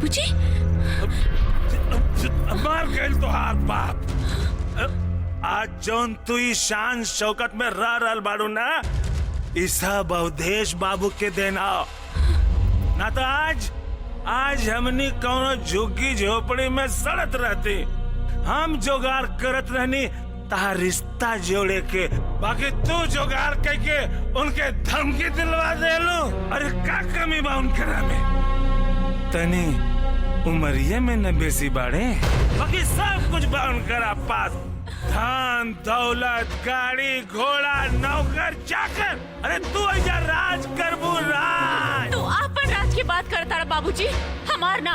बाबूजी मार गए तोहार बाप। आज जौन तू शान शौकत में रह रहल बाड़ू ना, ई सब अवधेश बाबू के देना ना। तो आज हमनी कौनो झुग्गी झोपड़ी में सड़त रहती। हम जोगार करत रहनी ताहा रिश्ता जोड़े के, बाकी तू जोगार करके उनके धमकी दिलवा देलू। अरे का कमी बा उनकरा में? तनी उमरिया में न बेसी बाड़े, बाकी सब कुछ बा उनकरा पास। धन दौलत, गाड़ी घोड़ा, नौकर चाकर। अरे तू ऐसा राज करबू राज। तू आपन राज की बात करता रहा बाबूजी, हमार ना।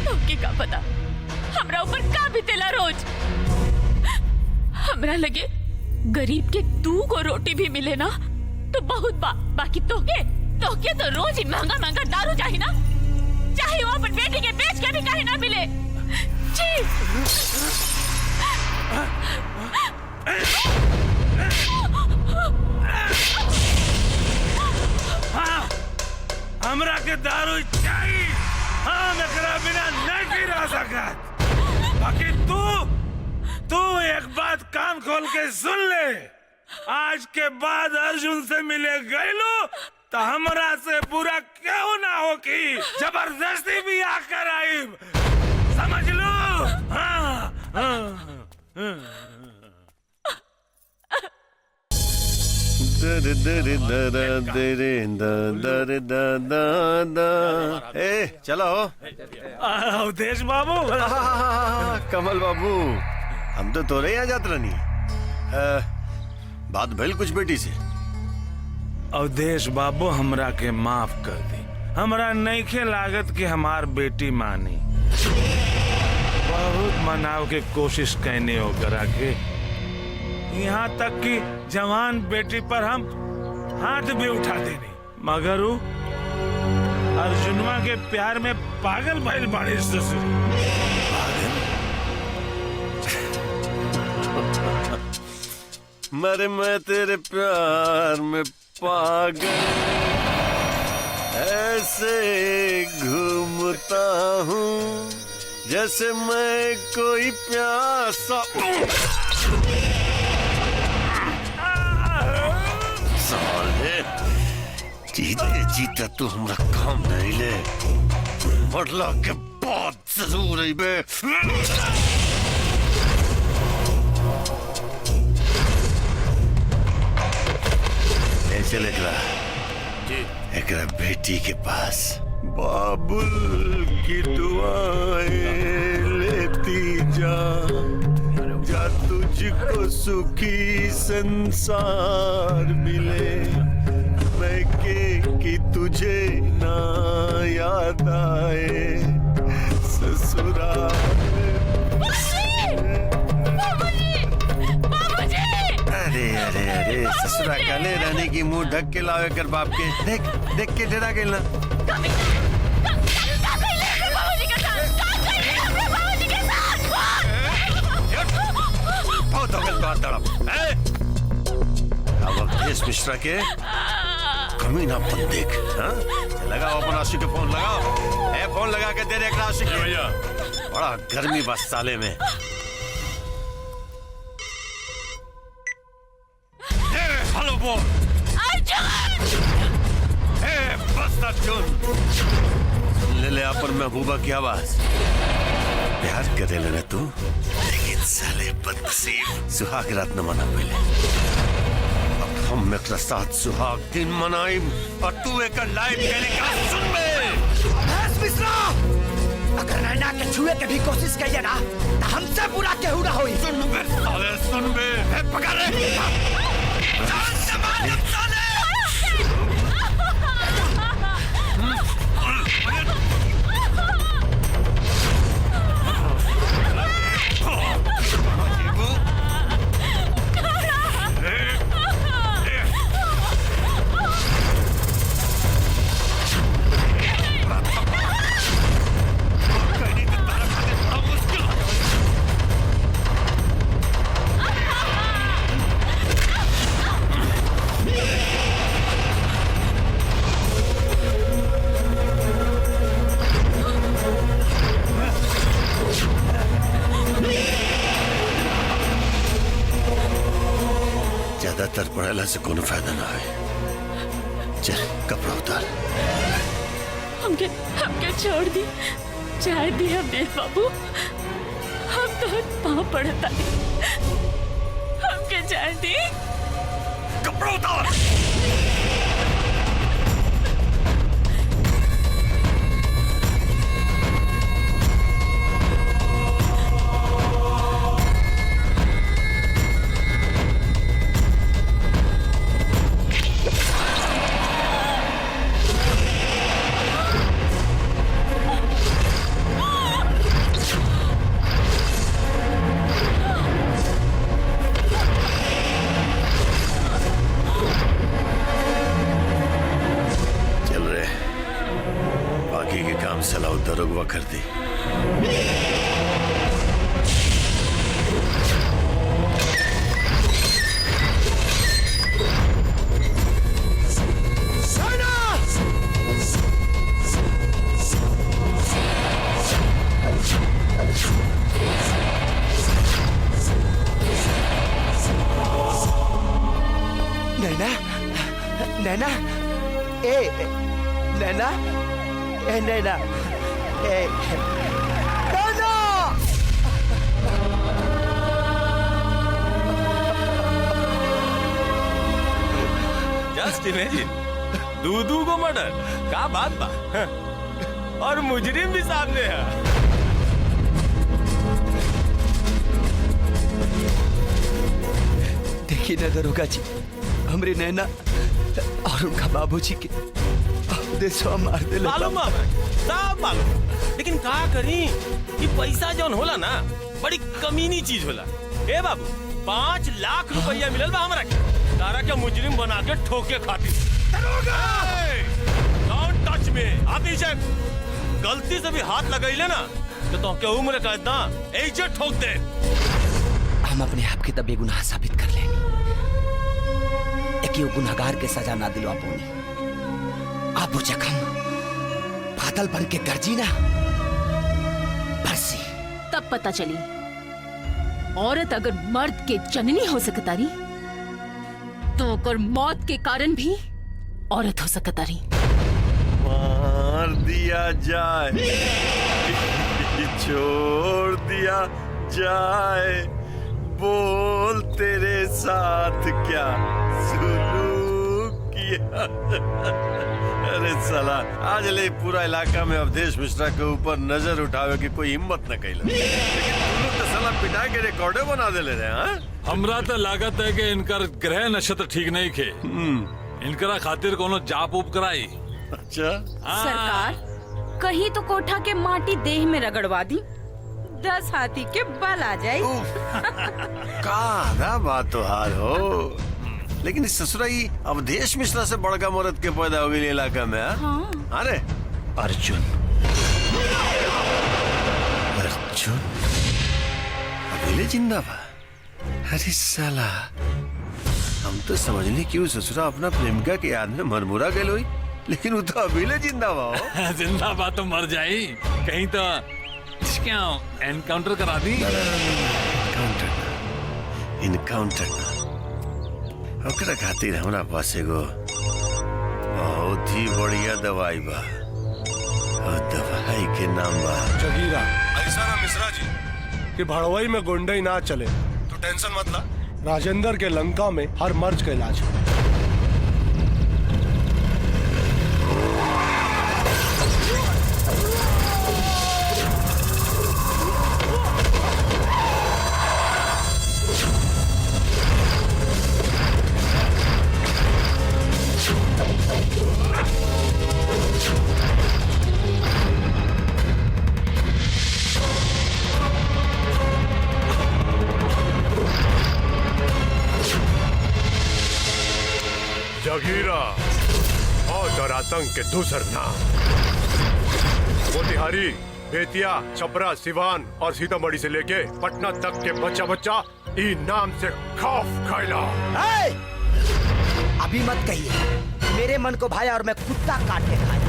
तुमके का पता हमरा ऊपर का बीतेला रोज। हमरा लगे गरीब के 2 को रोटी भी मिले ना तो बहुत बाकी तोके तो रोज ही महंगा महंगा दारू चाहिए ना, चाहे वो अपन बेटी के बेच के भी कहीं ना मिले। जी हाँ, हमरा के दारू चाहिए। हम एकरा बिना नहीं रह सकत। बाकी तू एक बात कान खोल के सुन ले। आज के बाद अर्जुन से मिले गईलू तो हमरा से बुरा क्यों ना हो कि जबरदस्ती भी आकर आई। समझ लो। हाँ, हाँ। चलो अवधेश बाबू। कमल बाबू, हम तो तोरे यहाँ जात रहनी। बात भइल कुछ बेटी से? अवधेश बाबू हमरा के माफ कर दी। हमरा नईखे लागत कि हमार बेटी मानी। बहुत मनाव के कोशिश कैने हो करा के, यहाँ तक कि जवान बेटी पर हम हाथ भी उठा देनी, मगर वो अर्जुनवा के प्यार में पागल भइल बाड़ी ससुर। मरे मैं तेरे प्यार में पागल ऐसे घूमता हूँ जैसे मैं कोई प्यासा। जीते जीते तू हमरा काम नहीं ले, मरला के बाद जरूर आई बे। ऐसे लेकरा एकरा बेटी के पास बाबुल की दुआएं लेती जा, जा तुझको सुखी संसार मिले। मैं कि तुझे ना याद आए ससुराल। अरे अरे अरे ससुरा काले रहने की मुंह ढक के लावे कर बाप के। देख देख के डरा गेल ना। बहुत हो गया तो तड़प। अब अवधेश मिश्रा के कमीना पन देख। हाँ? लगाओ अपन आशिक के फोन लगाओ। फोन लगा के दे देख आशिक भैया। बड़ा गर्मी बस साले में। हेलो बोल बस अर्जुन। ले ले अपन महबूबा की आवाज। प्यार करे लेना तू, लेकिन साले बदनसीब सुहाग रात न मना पहले। हम एक साथ सुहाग दिन मनाई और तू एक लाइव टेलीकास्ट सुन में। मिश्रा, अगर नैना के छुए के भी कोशिश करिए ना तो हमसे बुरा केहू ना होई। सुन बे पकड़ ले। चिल्लाला से कोनो फायदा ना है। चल कपड़ा उतार। हमके हमके छोड़ दी अमीर बाबू। हम तो पाँव पड़ता हमके छोड़ दी। कपड़ा उतार। सलाह दरोगवा कर दी। नैना, नैना, ए नैना, ए नैना, ए नैना। जस्ट इमेजिन, दूधू को मर्डर, क्या बात बा। और मुजरिम भी सामने है। देखिए ना दरोगा जी, हमरे नैना और उनका बाबूजी के देशवा मार दे। मालूम है, सब मालूम, लेकिन का करी कि पैसा जौन होला ना बड़ी कमीनी चीज होला। ए बाबू 5 लाख रुपया मिलल बा हमरा के, तारा के मुजरिम बना के ठोके खातिर। Don't touch me. आती से गलती से भी हाथ लगैले ना तो के उम्र का इतना ऐसे ठोक दे। हम अपने आप के तब बेगुनाह साबित कर लेंगे। एक गुनहगार के सजा ना दिलवा पाऊंगी। आप वो जख्म बादल बन के गरजी ना बरसी। तब पता चली औरत अगर मर्द के जननी हो सकतारी तो अगर मौत के कारण भी औरत हो सकतारी। मार दिया जाए, छोड़ दिया जाए, बोल तेरे साथ क्या सुलूक किया। अरे साला आज ले पूरा इलाका में अवधेश मिश्रा के ऊपर नजर उठावे की कोई हिम्मत न कैला, लेकिन तुम लोग तो साला पिटा के रिकॉर्डे बना दे ले रहे हैं। हमरा तो लागत है कि इनकर ग्रह नक्षत्र ठीक नहीं खे। इनकरा खातिर कोनो जाप उप कराई। अच्छा सरकार, कहीं तो कोठा के माटी देह में रगड़वा दी, 10 हाथी के बल आ जाए। का बात तो हाल हो, लेकिन इस ससुराई अवधेश मिश्रा से बड़का मर्द के पैदा हो गई इलाका में। हाँ? अरे अर्जुन, अर्जुन अकेले जिंदा बा। अरे साला हम तो समझने क्यों ससुरा अपना प्रेमिका के याद में मनमुरा गए हुई, लेकिन वो तो अकेले जिंदा बा। जिंदा बा तो मर जाई, कहीं तो क्या एनकाउंटर करा दी। इनकाउंटर ओकरा खातिर हमरा पास एगो बहुत ही बढ़िया दवाई बा, और दवाई के नाम बा जगीरा। ऐसा ना मिश्रा जी कि भड़वई में गुंडई ना चले तो टेंशन मत ला। राजेंद्र के लंका में हर मर्ज का इलाज है। जगीरा और आतंक के दूसर नाम मोतिहारी, बेतिया, छपरा, सिवान और सीतामढ़ी से लेके पटना तक के बच्चा बच्चा ई नाम से खौफ खाइला। अभी मत कहिए मेरे मन को भाया और मैं कुत्ता काट के खाया।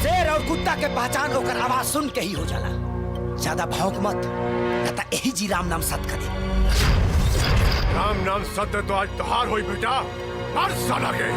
शेर और कुत्ता के पहचान होकर आवाज सुन के ही हो जाला। ज्यादा भौंक मत, न तो यही जी राम नाम सत करे। राम नाम सत्य तो आज त्योहार हुई बेटा, मर साला के।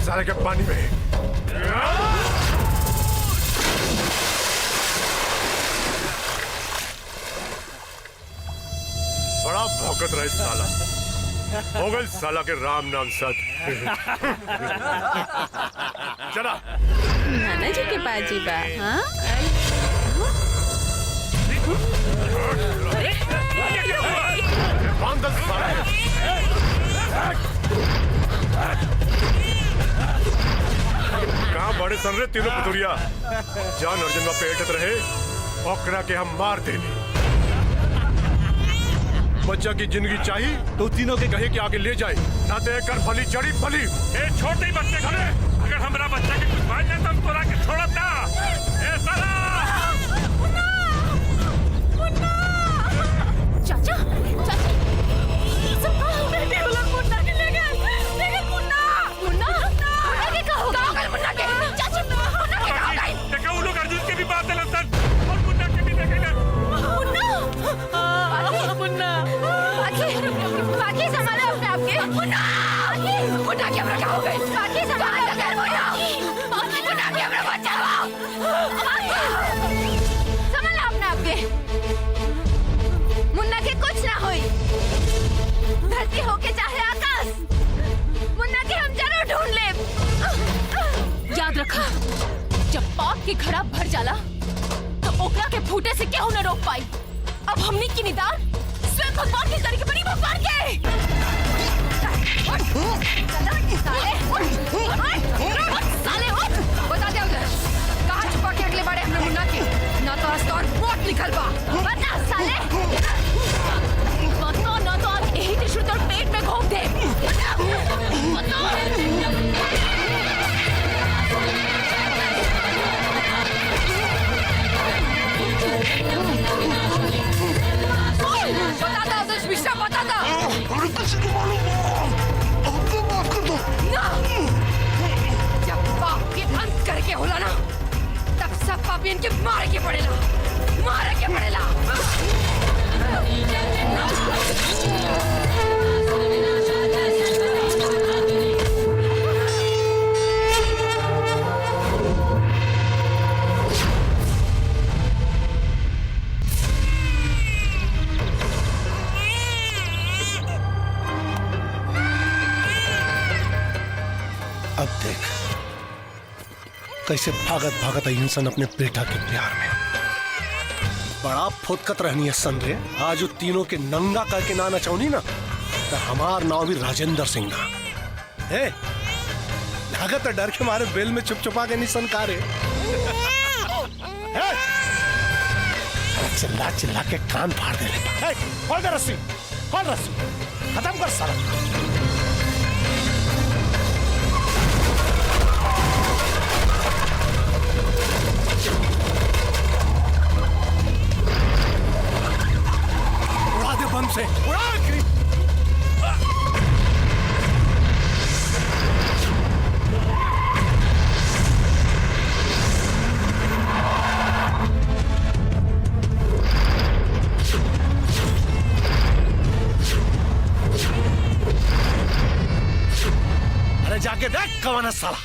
साले के पानी में। बड़ा भौंकत रहे साला, हो गए साला के राम नाम सत। चला नाना जी के पास जी बा। हाँ? कहाँ बड़े सन रहे तीनों पुतुरिया, जान अर्जुन पेटत रहे ओकरा के हम मार देने। बच्चा की जिंदगी चाहिए तो तीनों के कहे कि आगे ले जाए, ना तो कर भली जड़ी भली। ए छोटे बच्चे खड़े, अगर हमारा बच्चा के कुछ भाई जाए तो हम तोरा के छोड़ब ना। ए साला चाचा चाचा सब कहाँ बेटे वाला मुन्ना के ले गए, लेकिन मुन्ना मुन्ना मुन्ना के कहाँ गए, मुन्ना के चाचा मुन्ना के कहाँ गए? देखा वो लोग अर्जुन के भी बात है सन और मुन्ना के भी देखे गए। मुन्ना बाकी संभालो अपने आप के। मुन्ना मुन्ना के हमरा क्या हो गए? बाकी संभालो कर मुन्ना के हमरा बचाओ। संभालो अपने आप के, मुन्ना के कुछ ना होई। धरती होके चाहे आकाश, मुन्ना के हम जरूर ढूंढ लेब। याद रखा, जब पाप की घड़ा भर जाला तो ओकरा के फूटे से केहू न रोक पाई। अब हमनी की निदान स्वयं भगवान के तरीके बनी, भगवान के। साले उठ, बता दे उधर कहाँ छुपा के अगले बारे हमने मुन्ना की, ना तो आज तो और वोट निकल बा। बता साले, बता ना तो आज यही टिश्यू तोड़ पेट में घोंप दे। बता दो मिश्रा, बता दो। किसी को मालूम हो, माफ कर दो ना। जब पाप के अंत करके होला ना, तब सब पापी इनके मारे के पड़ेला, मारे के पड़ेला। अब देख कैसे भागत भागत इंसान अपने बेटा के प्यार में। बड़ा फुदकत रहनी है सन रे। आज वो तीनों के नंगा करके ना नचौनी ना तो हमार नाव भी राजेंद्र सिंह ना। ए, लागत डर के मारे बेल में चुप चुपा के नहीं सन का रे। चिल्ला चिल्ला के कान फाड़ दे ले। खोल दे रस्सी, खोल रस्सी, खत्म कर सारा। उड़ा दे बम से, उड़ा। जाके देख कौन है साला।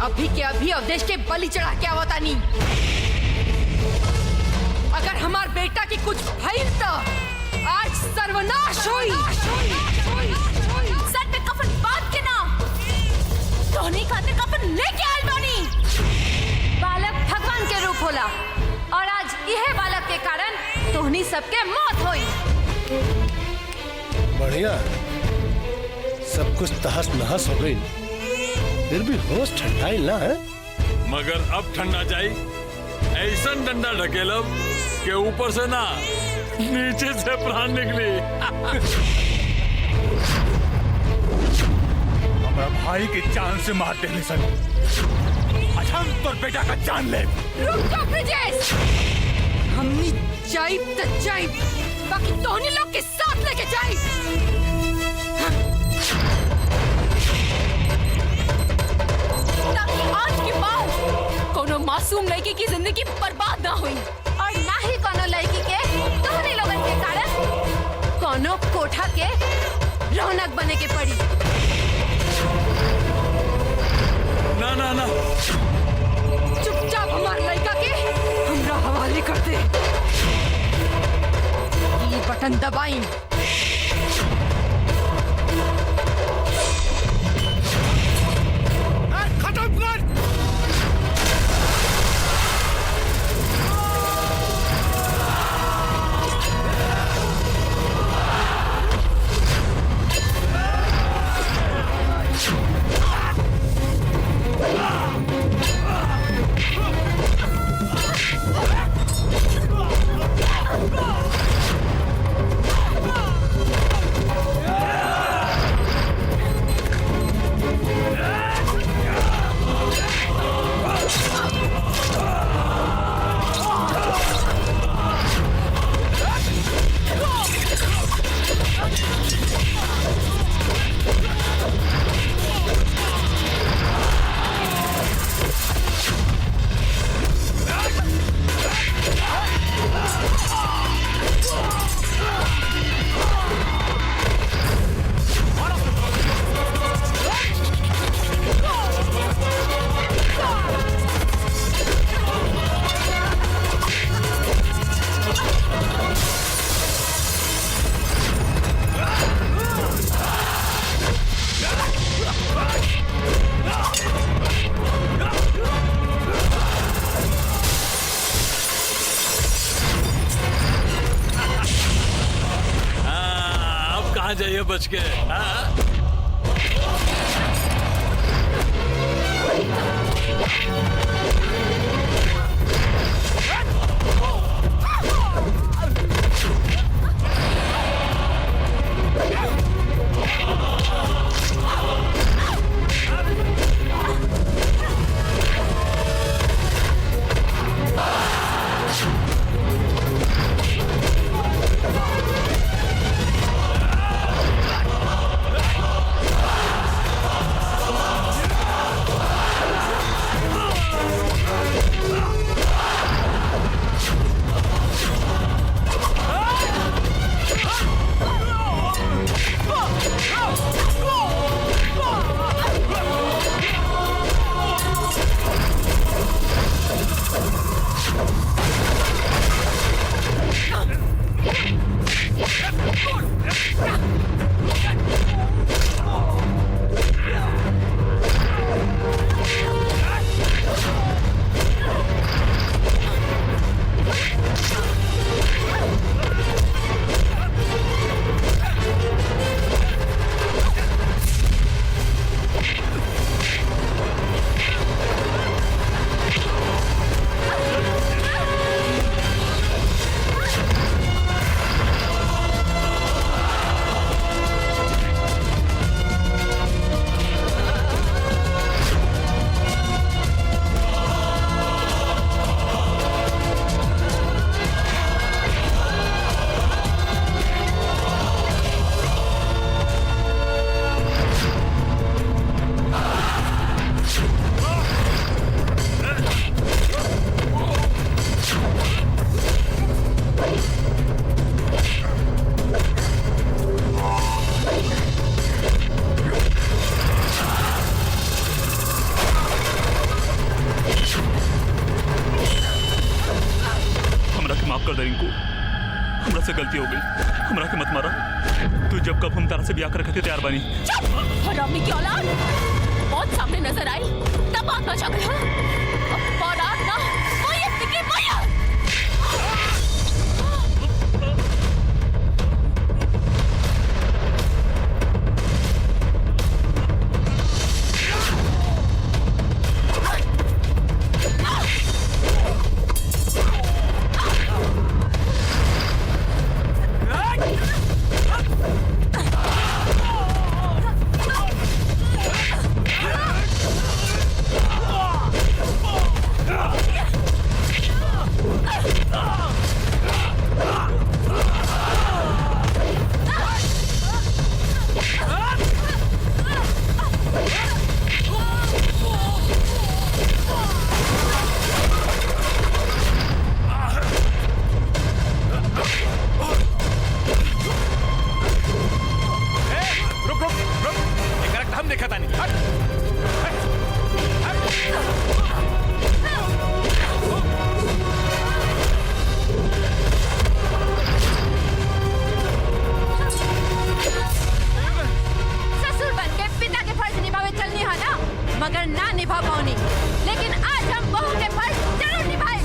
अभी के अभी अवधेश के बलि चढ़ा के आवता नहीं। अगर हमार बेटा की कुछ भइल तो आज सर्वनाश हुई। सर पे कफन बांध के ना धोनी खातिर कफन लेके आइल बानी। बालक भगवान के रूप होला और आज यह बालक के कारण तोहनी सबके मौत हुई। बढ़िया, सब कुछ तहस नहस हो गई, फिर भी होश ठंडाई ना है। मगर अब ठंडा जाई ऐसा डंडा ढकेलब के ऊपर से ना नीचे से प्राण निकली। हमारा भाई की जान से मार देने सन। आज हम तोर बेटा का जान ले। रुक जा ब्रिजेश, हमनी जाइब त जाइब, बाकी तोहनी लोग के साथ लेके जाइब। आज की बात कोनो मासूम लड़की की जिंदगी बर्बाद ना हुई और ना ही कोनो लड़की के तोहनी लोगन के कारण कोनो कोठा के रौनक बने के पड़ी। ना ना ना, चुपचाप हमार लड़का के हमरा हवाले कर दे। ये बटन दबाई। खत्म कर। जाइए बच के। माफ कर दे रिंकू, हमरा से गलती हो गई, हमरा के मत मारा। तू जब कब हम तारा से ब्याह करे खातिर तैयार बानी। हरामी की औलाद, मौत सामने नजर आई तब आग बचा गई। और आग ना मैयत निकली, मैयत। मगर ना निभा पाऊनी, लेकिन आज हम बहू के फर्ज जरूर निभाए।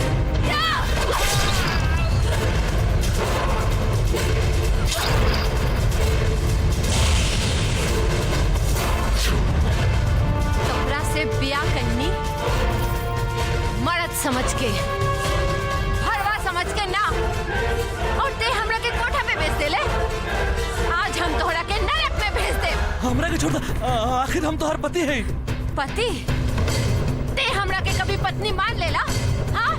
तोहरा से ब्याह करनी मर्द समझ के, भरवा समझ के ना, और ते हमरा के कोठा पे भेज देले। आज हम तोहरा के नरक में भेज दे। हमरा के छोड़ दे, आखिर हम तोहर पति हैं। पति? ते हमरा के कभी पत्नी मान लेला? हाँ?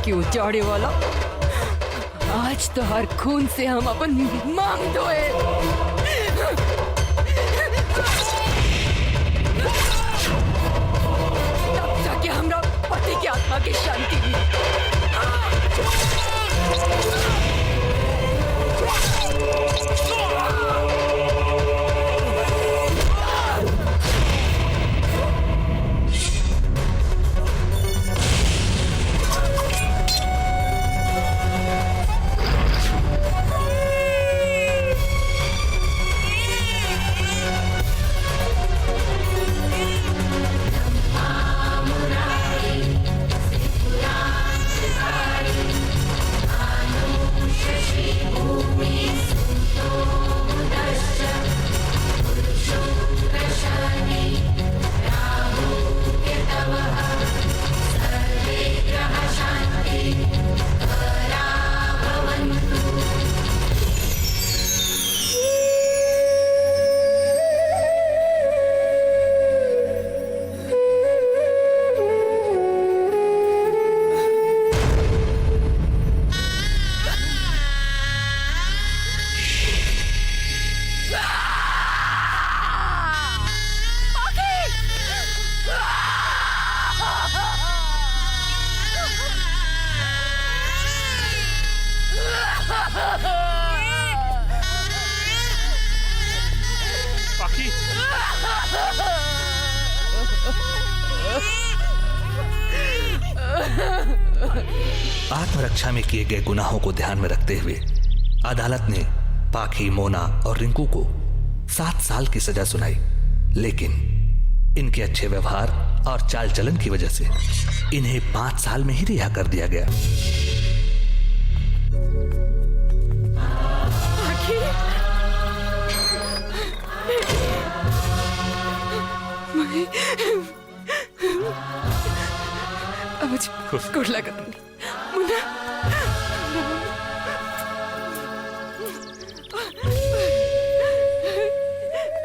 उजाड़े वाला, आज तो हर खून से हम अपन मांग धोए। तब जाके हमरा पति की आत्मा की शांति हुई। आत्मरक्षा में किए गए गुनाहों को ध्यान में रखते हुए अदालत ने पाखी, मोना और रिंकू को 7 साल की सजा सुनाई, लेकिन इनके अच्छे व्यवहार और चाल चलन की वजह से इन्हें 5 साल में ही रिहा कर दिया गया। गोड़ लगा मुन्ना।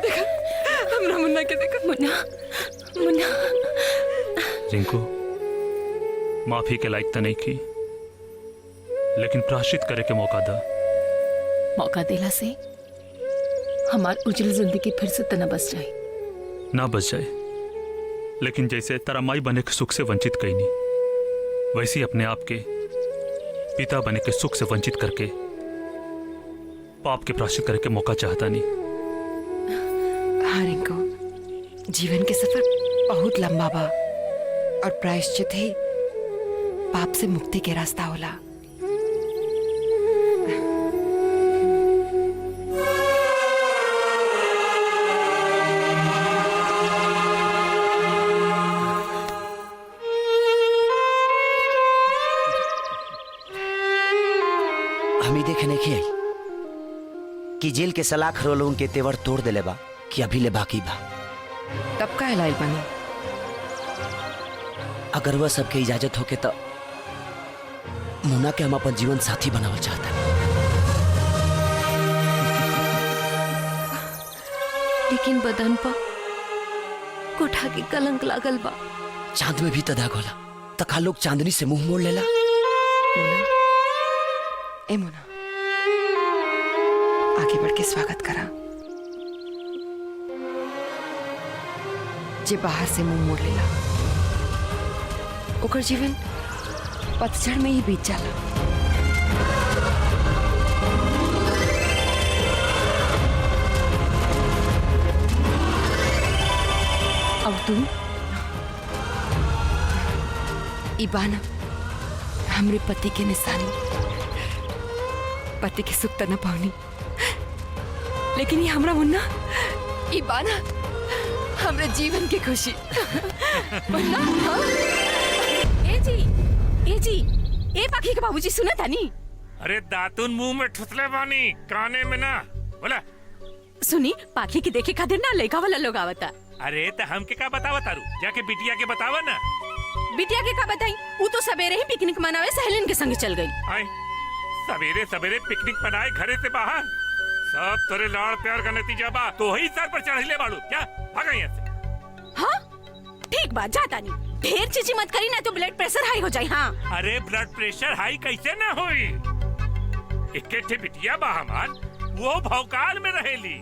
देखा हमरा मुन्ना के देखा। मुन्ना मुन्ना रिंकू माफी के लायक तो नहीं की, लेकिन प्रायश्चित करे के मौका दा। मौका देला से हमार उज्जवल जिंदगी फिर से तना बस जाए। ना बच जाए, लेकिन जैसे तेरा माई बने के सुख से वंचित कहीं नहीं, वैसे ही अपने आप के पिता बने के सुख से वंचित करके पाप के प्रायश्चित करे के मौका चाहता नहीं। हाँ रिंकू, जीवन के सफर बहुत लंबा बा और प्रायश्चित ही पाप से मुक्ति के रास्ता होला। हमी देखे नहीं आई कि जेल के सलाख रोल उनके तेवर तोड़ देले बा कि अभी ले बाकी बा। तब का लाइल बनी? अगर वह सबके इजाजत होके तो मुन्ना के हम अपन जीवन साथी बनावल चाहता। लेकिन बदन पर कोठा के कलंक लागल बा। चांद में भी तदाग होला, तका लोग चांदनी से मुंह मोड़ लेला। ए मुन्ना, आगे बढ़ के स्वागत करा। जे बाहर से मुंह मोड़ लेला ओकर जीवन पतझड़ में ही बीत जाला। अब तू इबाना हमरे पति के निशानी, पति के सुख न पावनी, लेकिन ये हमरा मुन्ना इबाना हमरे जीवन की खुशी। मुन्ना हाँ? ए जी ए पाखी के बाबूजी सुना था नी? अरे दातुन मुंह में ठुसले बानी, काने में ना। बोला सुनी, पाखी की देखे खातिर ना लड़का वाला लोग आवता। अरे तो हमके का बतावा तारू, जाके बिटिया के बतावा ना। बिटिया के का बताई, वो तो सवेरे ही पिकनिक मनावे सहेलिन के संग चल गई। आए सवेरे सवेरे पिकनिक मनाए घरे से बाहर, सब तेरे लाड़ प्यार का नतीजा बा। तो ही सर पर चढ़ले बाड़ू क्या? भागा यहाँ से। हाँ ठीक बात, जाता नहीं। ढेर चीची मत करी ना तो ब्लड प्रेशर हाई हो जाए। हाँ अरे ब्लड प्रेशर हाई कैसे ना होई? इकट्ठे बिटिया बा हमार, वो भौकाल में रहेली।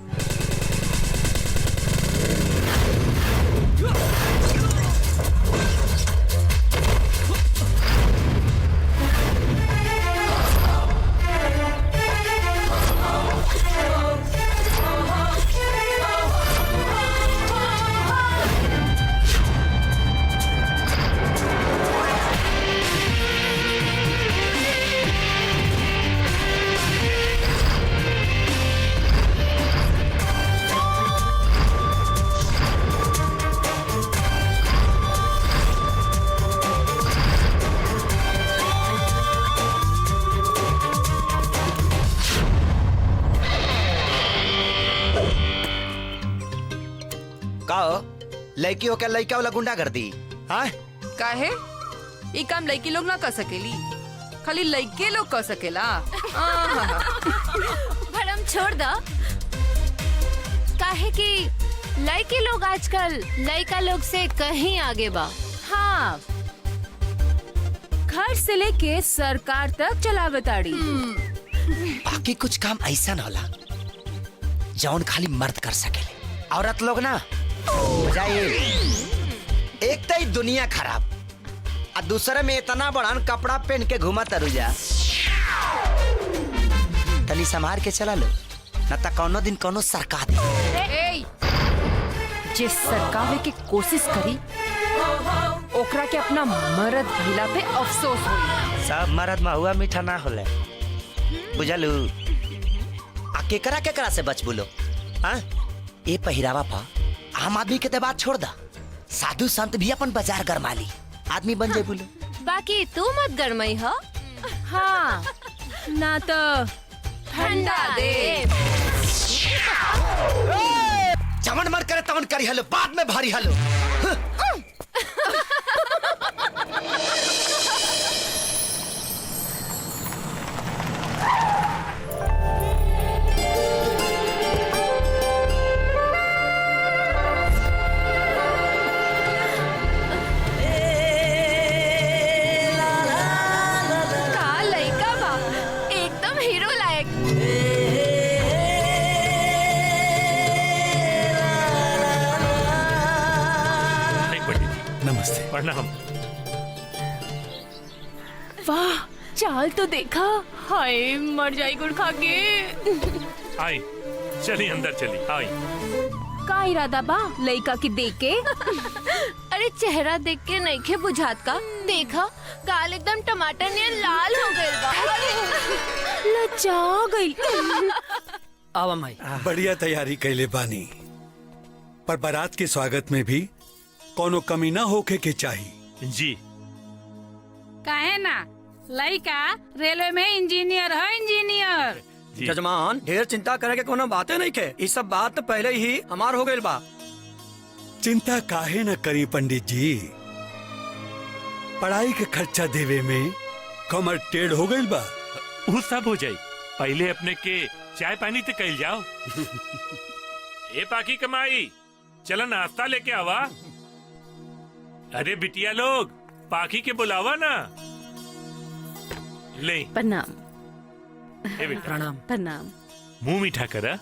लड़की हो क्या लड़का वाला गुंडा कर दी? हाँ काहे? ये काम लड़की लोग ना कर सकेली, खाली लड़के लोग कर सकेला। भरम छोड़ दो, काहे कि लड़के लोग आजकल लड़का लोग से कहीं आगे बा। हाँ, घर से लेके सरकार तक चलावताड़ी। बाकी कुछ काम ऐसा न होला जौन खाली मर्द कर सकेले, औरत लोग ना जाए। एक तो दुनिया खराब और दूसरे में इतना बड़ा कपड़ा पहन के घुमा तरुजा। तनी संभार के चला लो, न तो कौनो दिन कौनो सरका दे। जे सरकावे की कोशिश करी ओकरा के अपना मर्द भइला पे अफसोस होई। सब मर्द महुआ मीठा ना होले, बुझलू? आ केकरा केकरा से बच बोलो? हाँ, ए पहिरावा पा आम आदमी के तो बात छोड़ दा, साधु संत भी अपन बाजार गरमाली आदमी बन जाए बोलो। बाकी तू मत गरमई हो। हाँ, ना तो ठंडा दे। चमन मर करे तमन करी हलो, बाद में भारी हलो। का लइका बा, एकदम हीरो लायक। नहीं पंडित जी, नमस्ते। प्रणाम। वाह, चाल तो देखा। हाय, मर जाई गुड़ खा के। आई, चली अंदर चली। आई। का इरादा बा लइका के देख के? अरे चेहरा देख के नइखे बुझात का? देखा, गाल एकदम टमाटर नियन लाल हो गइल बा। लजा गई। आवा माई। बढ़िया तैयारी कैले बानी, पर बारात के स्वागत में भी कोनो कमी ना होके के चाहिए। जी। काहे ना, लइका रेलवे में इंजीनियर है, इंजीनियर। जजमान, ढेर चिंता करे के कोनो बातें नहीं के, ये सब बात तो पहले ही हमार हो गइल बा। चिंता काहे न करी पंडित जी, पढ़ाई के खर्चा देवे में कमर टेढ़ हो गइल बा। वो सब हो जाई, पहले अपने के चाय पानी तो कल जाओ। ए पाकी कमाई, चलो नाश्ता लेके आवा। अरे बिटिया लोग, पाकी के बुलावा ना। ले। प्रणाम। ए बेटा, प्रणाम। प्रणाम। मुंह मीठा करा।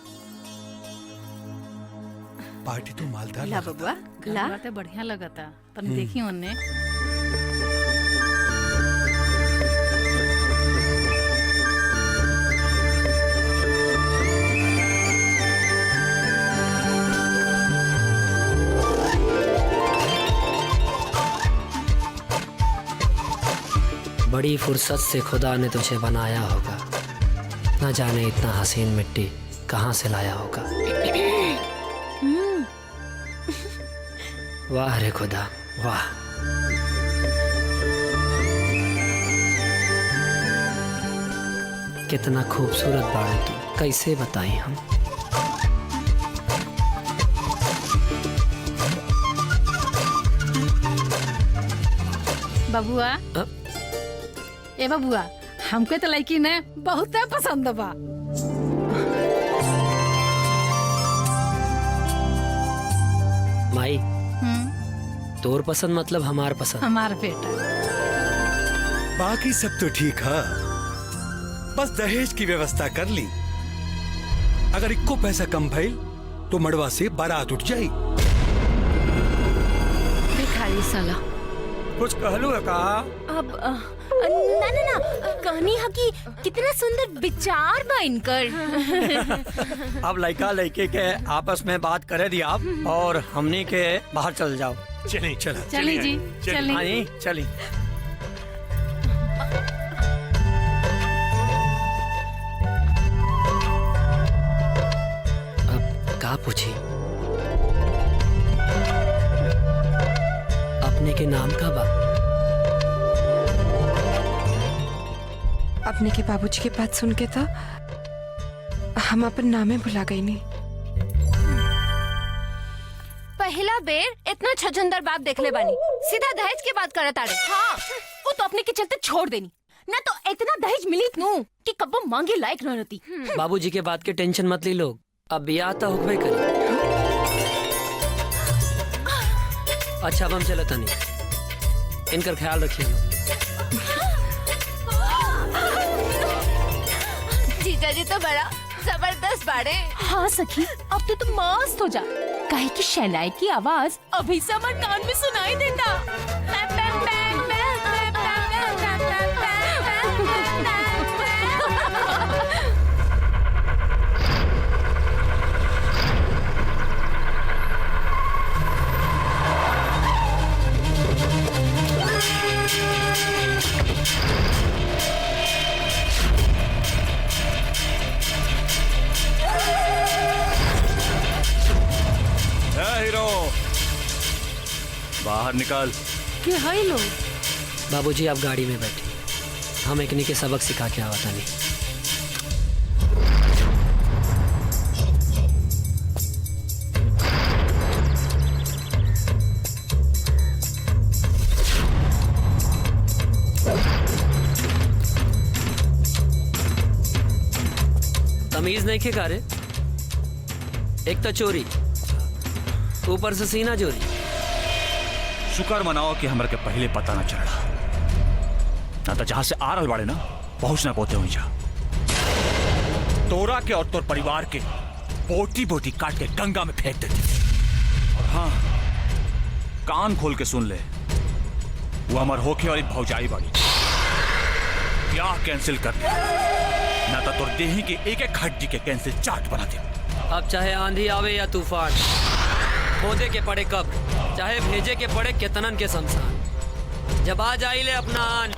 पार्टी तो मालदार ला लगता। बबुआ, ला। तो बढ़िया लगता, तन देखी उन्ने। बड़ी फुर्सत से खुदा ने तुझे बनाया होगा, न जाने इतना हसीन मिट्टी कहाँ से लाया होगा। वाह रे खुदा, वाह। कितना खूबसूरत बाड़े तू, कैसे बताई हम। बबुआ, ए बबुआ, हमके तो लड़की ने बहुत पसंद बा। माई, तोर पसंद मतलब हमार पसंद। हमार बेटा। बाकी सब तो ठीक है, बस दहेज की व्यवस्था कर ली। अगर इक्को पैसा कम भइल तो मड़वा से बारात उठ जाई। भिखारी साला। कुछ कहलू है का? अब ना ना ना, कहनी है कि कितना सुंदर विचार बा इनकर। अब लड़का लड़के के आपस में बात करे दी आप, और हमनी के बाहर चल जाओ। चली चला। चली जी, चली। हाँ, चली। अब का पूछी? अपने के नाम का बा? अपने के बाबूजी की बात सुन के तो हम अपन नामे भुला गई नहीं। पहला बेर इतना छछंदर बाप देख ले बानी, सीधा दहेज की बात करत आड़े। हाँ, वो तो अपने के चलते छोड़ देनी, ना तो इतना दहेज मिली नू कि कब्बो मांगे लायक न रहती। बाबूजी के बात के टेंशन मत ली लोग, अब ब्याह तो होबे करी। अच्छा, अब हम चलत नहीं, इनकर ख्याल रखिए लोग। जीजा जी तो बड़ा जबरदस्त बाड़े। हाँ सखी, अब तो तुम मस्त हो जा, काहे की शहनाई की आवाज अभी से हमारे कान में सुनाई देता। हीरो बाहर निकाल। के है लोग? बाबूजी आप गाड़ी में बैठे, हम एकनी के सबक सिखा के आवता नहीं। तमीज नहीं के कारे, एक तो चोरी, ऊपर से सीना चोरी। शुक्र मनाओ कि हमरा के पहले पता न चला, ना तो जहां से आ रहल बाड़े ना पहुंच ना पोते हुई जा। तोरा के और तोर परिवार के बोटी बोटी काट के गंगा में फेंक देते। और हाँ, कान खोल के सुन ले, वो हमार होखे वाली भौजाई बाड़ी, ब्याह कैंसिल कर दे, ना तो तोर देही के एक एक हड्डी के कैंसिल चार्ट बना दे। अब चाहे आंधी आवे या तूफान, खोदे के पड़े कब, चाहे भेजे के पड़े केतनन के शमशान, जब आ जाइले अपना आन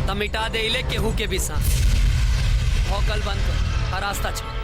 तब मिटा दे इले केहू के भी सान। भौकल बंद कर और रास्ता छोड़।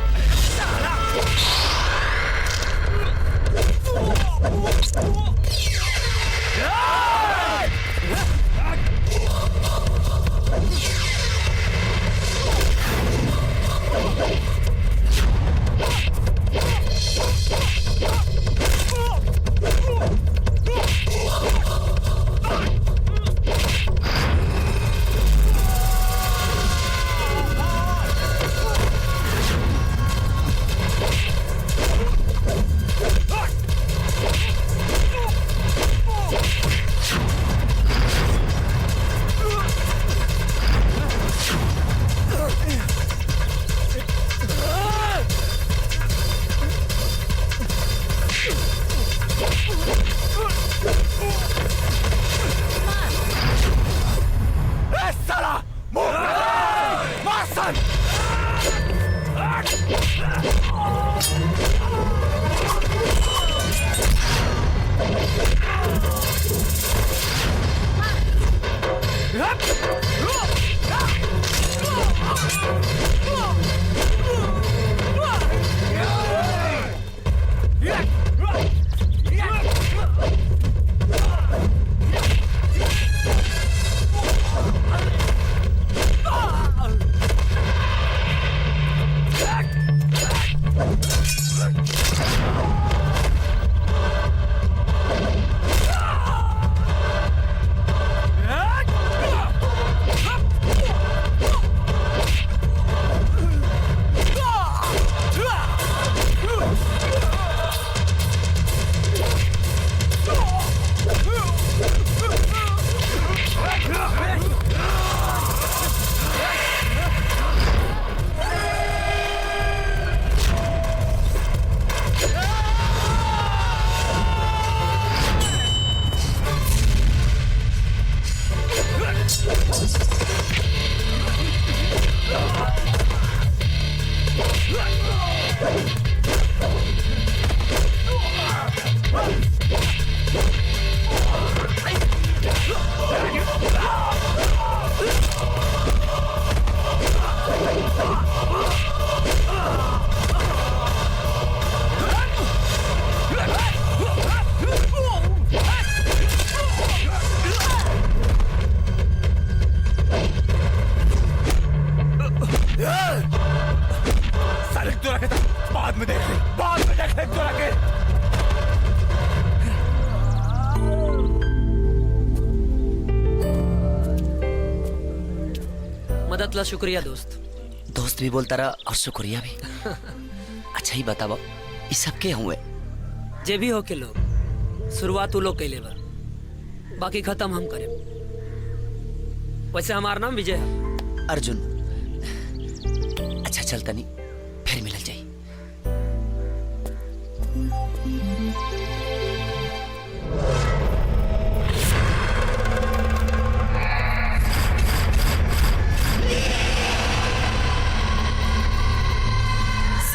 मदद ला शुक्रिया दोस्त। दोस्त भी बोलता रहा और शुक्रिया भी। अच्छा ही बताओ, ये सब के हुए? जे भी हो के लोग, शुरुआत तू लोग कैले बा, बाकी खत्म हम करे। वैसे हमारा नाम विजय है। अर्जुन। अच्छा चलता नहीं, फिर मिल जाए।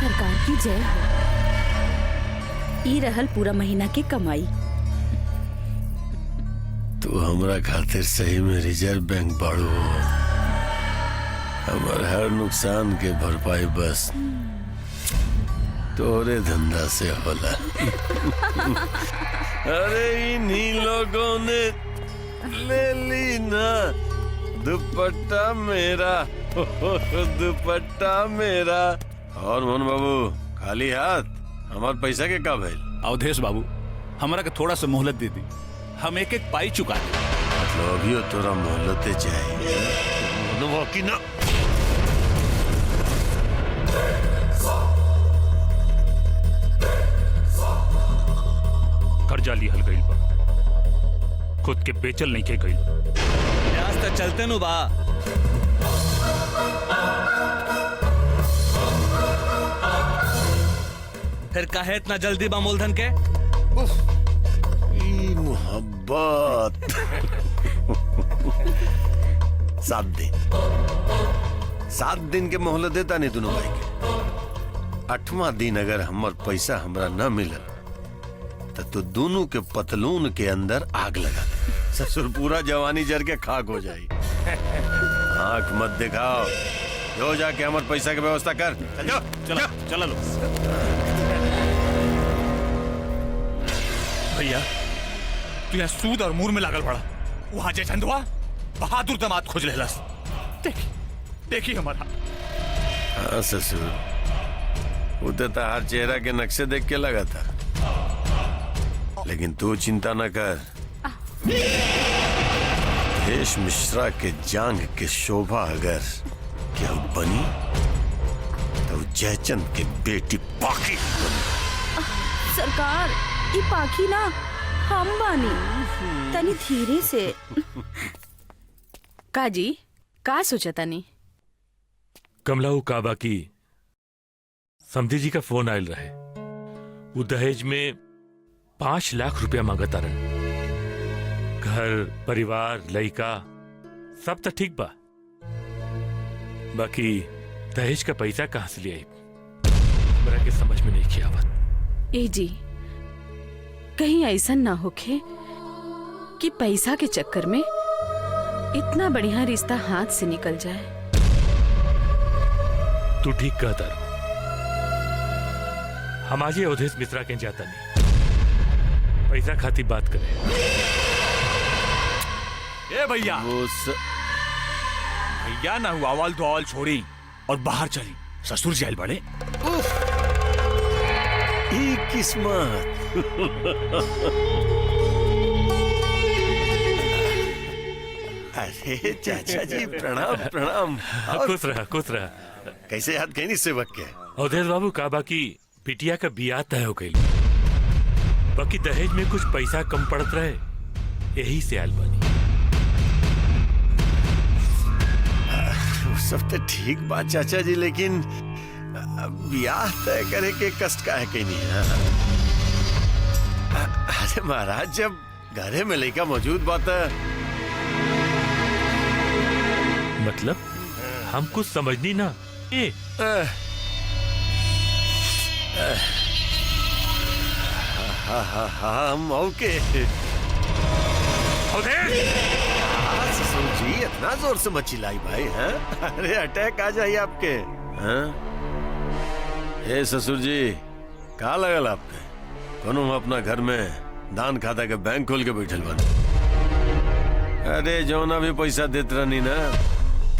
सरकार की जय हो। ई रहल पूरा महीना की कमाई। तू हमरा खातिर सही में रिजर्व बैंक बाड़ू हो। हमार हर नुकसान के भरपाई बस तोरे धंधा से होला। अरे इन्हीं लोगों ने ले ली ना दुपट्टा मेरा, दुपट्टा मेरा। और मोहन बाबू खाली हाथ हमार पैसा के का भइल? अवधेश बाबू हमारा के थोड़ा सा मोहलत दे दी, हम एक एक पाई चुका दे। मतलब अभी तोरा मोहलते चाहिए की ना। कर्जा लिहल गइल बा, खुद के बेचल नहीं के गइल। आज तक चलते नु बा। फिर काहे इतना जल्दी बा मूलधन के? मोहब्बत 7 दिन के मोहलत देता नहीं दोनों भाई के। 8वां दिन अगर हमार पैसा हमरा न मिलल तो दोनों के पतलून के अंदर आग लगा दे। ससुर पूरा जवानी जर के खाक हो जाए। आंख मत दिखाओ, जो जाके हमारे पैसा की व्यवस्था कर। चल जाओ, चलो चलो लो। भैया तू यहाँ सूद और मूर में लागल पड़ा, वहां जे चंदवा बहादुर दामाद खोज लेलस। देखी हमारा। हाँ ससुर, उधर तो हर चेहरा के नक्शे देख के लगा था, लेकिन तू चिंता न कर। देश मिश्रा के जांग के शोभा अगर क्या बनी तो जयचंद के बेटी पाखी बनी। सरकार ये पाखी ना हम बानी, तनी धीरे से। काजी का सोचा तनी? कमलाऊ काबा की समधी जी का फोन आयल रहे। वो दहेज में 5 लाख रुपया मांगता रहे। घर परिवार लड़का सब तो ठीक बा, बाकी दहेज का पैसा कहां से ले आई मेरा के समझ में नहीं किया आवत। ए जी कहीं ऐसा ना होखे कि पैसा के चक्कर में इतना बढ़िया रिश्ता हाथ से निकल जाए। तू ठीक कहता रहो। हम आज अवधेश मिश्रा के जाता नहीं, पैसा खाती बात करें। ए भैया भैया ना हुआ अवाल दुआल छोड़ी और बाहर चली। ससुर जेल बड़े किस्मत। अरे चाचा जी प्रणाम प्रणाम। खुश रहा खुश रहा। कैसे याद कहीं सेवक के? अवधेश बाबू काबा की बिटिया का बियाह तय हो गई, बाकी दहेज में कुछ पैसा कम पड़त रहे, यही से आयल बनी। सब तो ठीक बात चाचा जी, लेकिन ब्याह तय करे के कष्ट का है कहीं नहीं। अरे महाराज जब घरे में लड़का मौजूद बात मतलब हम कुछ समझनी ना। हम ओके। ससुर जी इतना जोर से मत चिल्लाई भाई। हैं? अरे अटैक आ जाइए आपके। हैं? ए ससुर जी कहा लगल आपके? कोनो हम अपना घर में दान खाता के बैंक खोल के बैठल बन। अरे जौना भी पैसा देत रहनी ना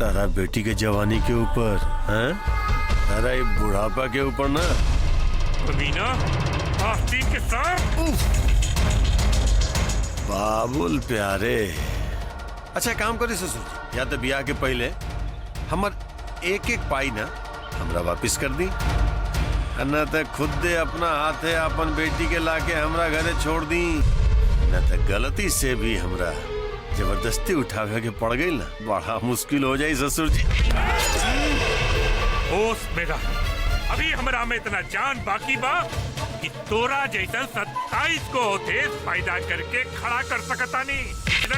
तारा बेटी के जवानी के ऊपर, हैं? तारा ये बुढ़ापा के ऊपर ना। आस्तीन के साथ। बाबुल प्यारे। अच्छा काम करी ससुर जी, या तो ब्याह के पहले हमर एक एक पाई ना हमरा वापिस कर दी, न तो खुद दे अपना हाथे अपन बेटी के लाके हमरा घरे छोड़ दी, न तो गलती से भी हमरा जबरदस्ती उठावे के पड़ गई ना, बड़ा मुश्किल हो जाए ससुर जी। होश मेरा अभी हमरा में इतना जान बाकी बा कि तोरा जैसा 27 को होते फायदा करके खड़ा कर सकता नहीं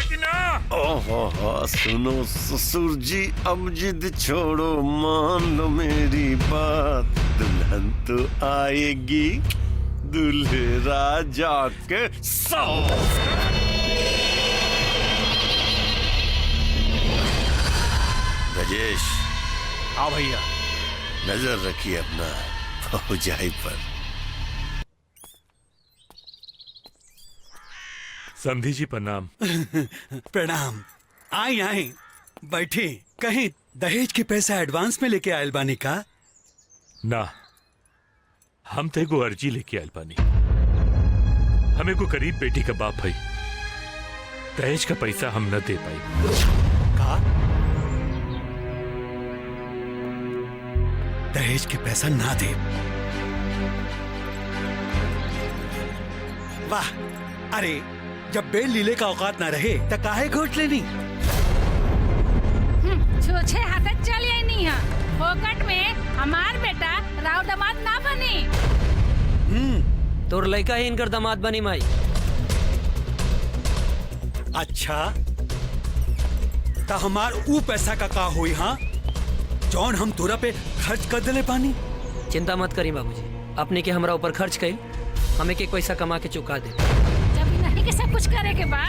कि ना। ओहो सुनो ससुर जी, अब जिद छोड़ो, मान लो मेरी बात। दुल्हन तो आएगी दूल्हे राजा के साथ। राजेश। हाँ भैया। नजर रखिए अपना भौजाई पर। समधी जी प्रणाम। प्रणाम। आई आई बैठे। कहीं दहेज के पैसा एडवांस में लेके आयल बानी का? ना, हम तो एगो अर्जी लेके आयल बानी। हमें को गरीब बेटी का बाप भाई, दहेज का पैसा हम न दे पाई। का? दहेज के पैसा ना दे? वाह, अरे जब बेल लीले का औकात ना रहे तो काहे घोट लेनी? छूछे हाथ चल आई नहीं है। फोकट में हमार बेटा राव दामाद ना बनी। तोर लड़का ही इनकर दामाद बनी माई। अच्छा, तो हमार ऊ पैसा का हुई? हाँ, जौन हम तोरा पे खर्च कर दिले पानी। चिंता मत करी बाबूजी, अपने के हमरा ऊपर खर्च कई, हमें के पैसा कमा के चुका दे। जब नहीं के सब कुछ करे के बा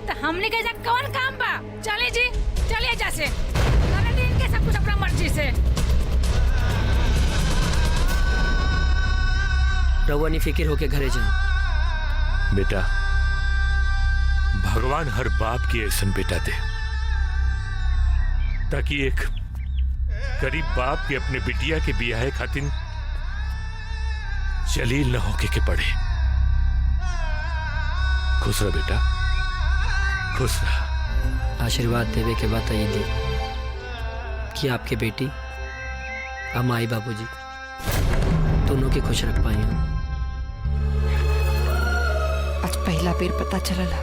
तो हमने के जा कौन काम बा? चले जी, चलिए जैसे करे दिन के सब कुछ अपना मर्जी से। रहुआ नहीं फिक्र होके घरे जाओ। बेटा, भगवान हर बाप की ऐसा बेटा दे ताकि एक गरीब बाप के अपने बिटिया के बियाह खातिर जलील न होके के पड़े। खुश रह बेटा, खुश रह। आशीर्वाद देवे के बाद ये दी कि आपके बेटी और माई बाबूजी दोनों के खुश रख पाए। आज पहला बेर पता चलल है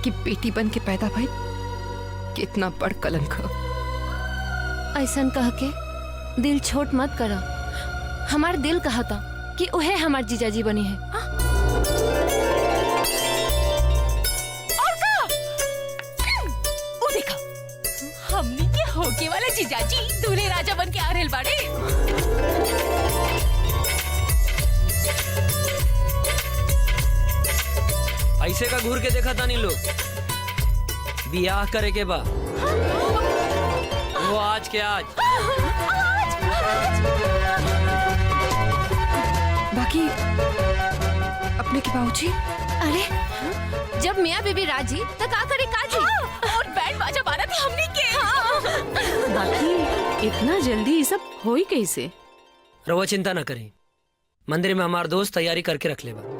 कि बेटी बन के पैदा भई कितना बड़ कलंक है। ऐसन कह के दिल छोट मत करा। हमार दिल कहा था कि उहे हमार जीजाजी बनी है। और का? वो देखा, हमनी के होके वाले जीजाजी दूल्हे राजा बन के आ रहल बाड़े। ऐसे का घूर के देखा था नहीं लोग। बियाह करे के बा वो आज के आज। बाकी अपने के बाबूजी? अरे जब मियाँ बीबी राजी तो का करे काजी। और बैंड बाजा बारा थी हमनी के। बाकी इतना जल्दी ये सब होई कैसे? रहुआ चिंता ना करें, मंदिर में हमार दोस्त तैयारी करके रख लेगा।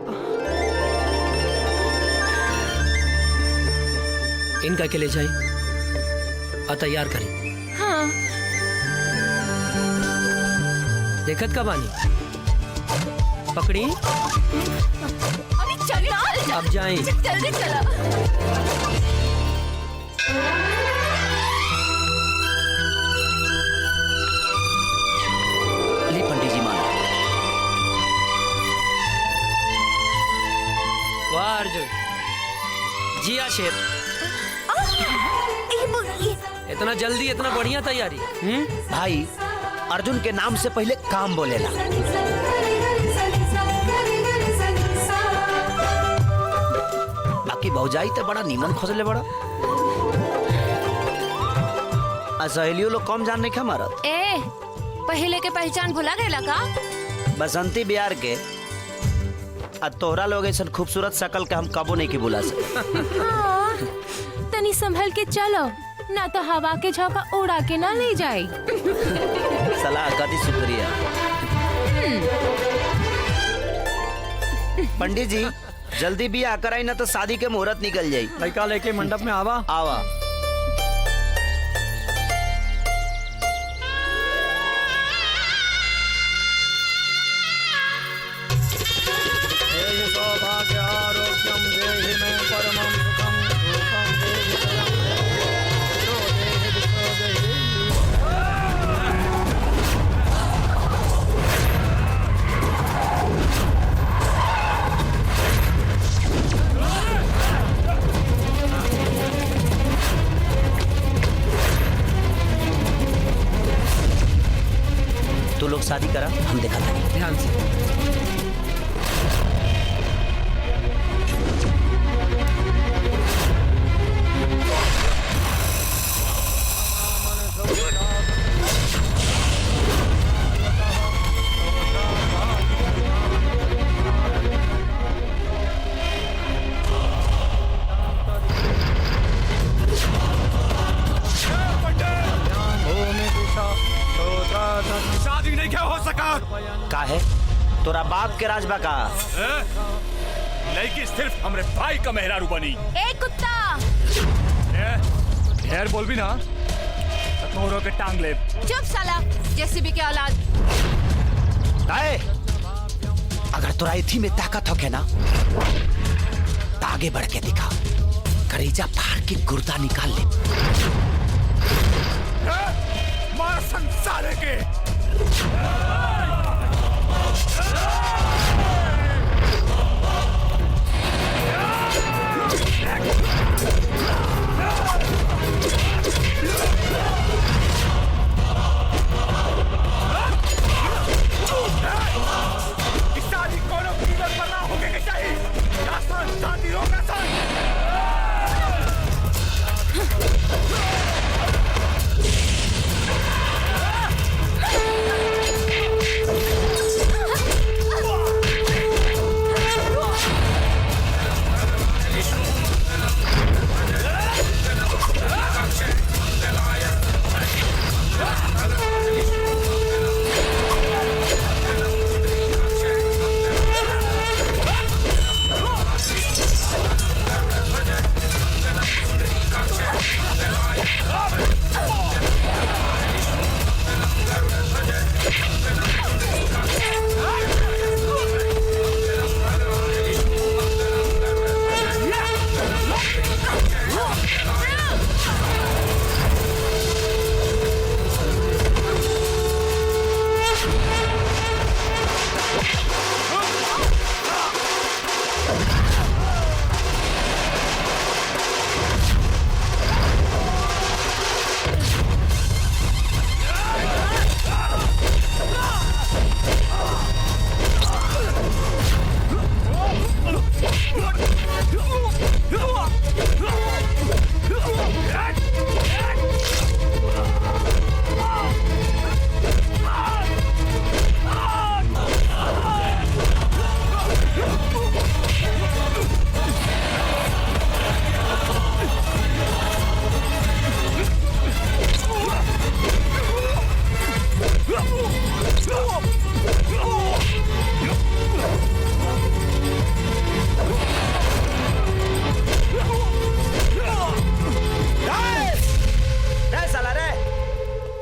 इनका के ले जाए और तैयार करें। हाँ। देखत का बानी पकड़ी। अरे चलो अब जाएं। जल्दी चलो। ले पंडित जी मानो। वाह अर्जुन, जिया शेर, इतना जल्दी इतना बढ़िया तैयारी। भाई, अर्जुन के नाम से पहले काम बोलेला। बाकी भौजाई तो बड़ा नीमन खोजले बड़ा। सहेलियों लोग कम जान नहीं खा मारत। ए, पहले के पहचान भुला गए का? बसंती बिहार के आ तोहरा लोग ऐसा खूबसूरत शकल के हम कबो नहीं की बुला तनी संभल के चलो, ना तो हवा के झोंका उड़ा के ना ले जाए। सलाह कति शुक्रिया। पंडित जी, जल्दी बियाह कराई ना तो शादी के मुहूर्त निकल जाई। लड़का लेके मंडप में आवा। आवा। सौभाग्य आरोग्यम देहि मे परमं सुखम रूपम देहि तू लोग शादी करा, हम देखा था। ध्यान से। राज बका। लड़की सिर्फ हमरे भाई का मेहरारू बनी। ए कुत्ता, ढेर बोल भी ना तोरो के टांग ले। चुप साला, जेसीबी के औलाद। अगर तोरा इथी में ताकत होके ना तो आगे बढ़ के दिखा, करेजा फाड़ के गुर्दा निकाल ले। मार संसार के।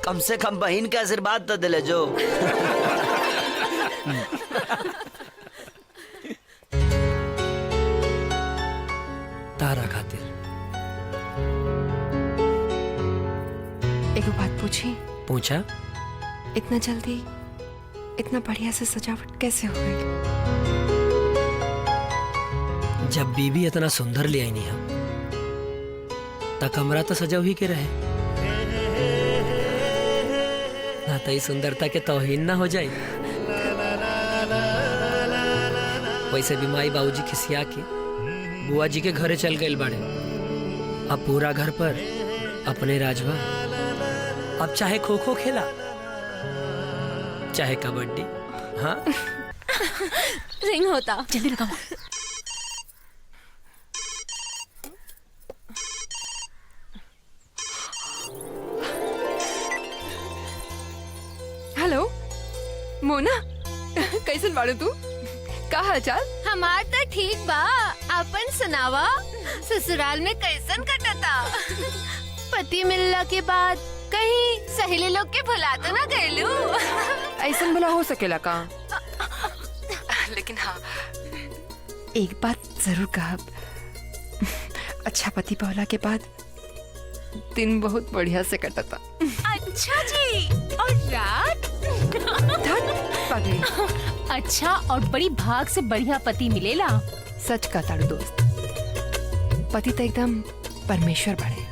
कम से कम बहन के आशीर्वाद तो दिले जो। तारा खातिर एक बात पूछी? पूछा। इतना जल्दी इतना बढ़िया से सजावट कैसे हो गई? जब बीबी इतना सुंदर ले आई नहीं हम ता कमरा तो सजा ही के रहे ना, तो सुंदरता के तौहीन ना हो जाए। वैसे भी माई बाबूजी खिसिया के बुआ जी के घरे चल गए बाड़े। अब पूरा घर पर अपने राजवा। अब चाहे खो खो खेला चाहे कबड्डी। हाँ रिंग होता, जल्दी लगाओ। हेलो मोना, कैसन बाड़ू तू? का हाल चाल? हमार तो ठीक बा, अपन सुनावा। ससुराल में कैसन कटता? पति मिलला के बाद कहीं सहेली लोग के भुला तो ना गइलू? ऐसन भला हो सकेला का? लेकिन हाँ, एक बात जरूर कहब, अच्छा पति पौला के बाद दिन बहुत बढ़िया से कटता। अच्छा जी, और रात? पगली। अच्छा और बड़ी भाग से बढ़िया पति मिलेला। सच का ताड़ू दोस्त, पति तो एकदम परमेश्वर बड़े।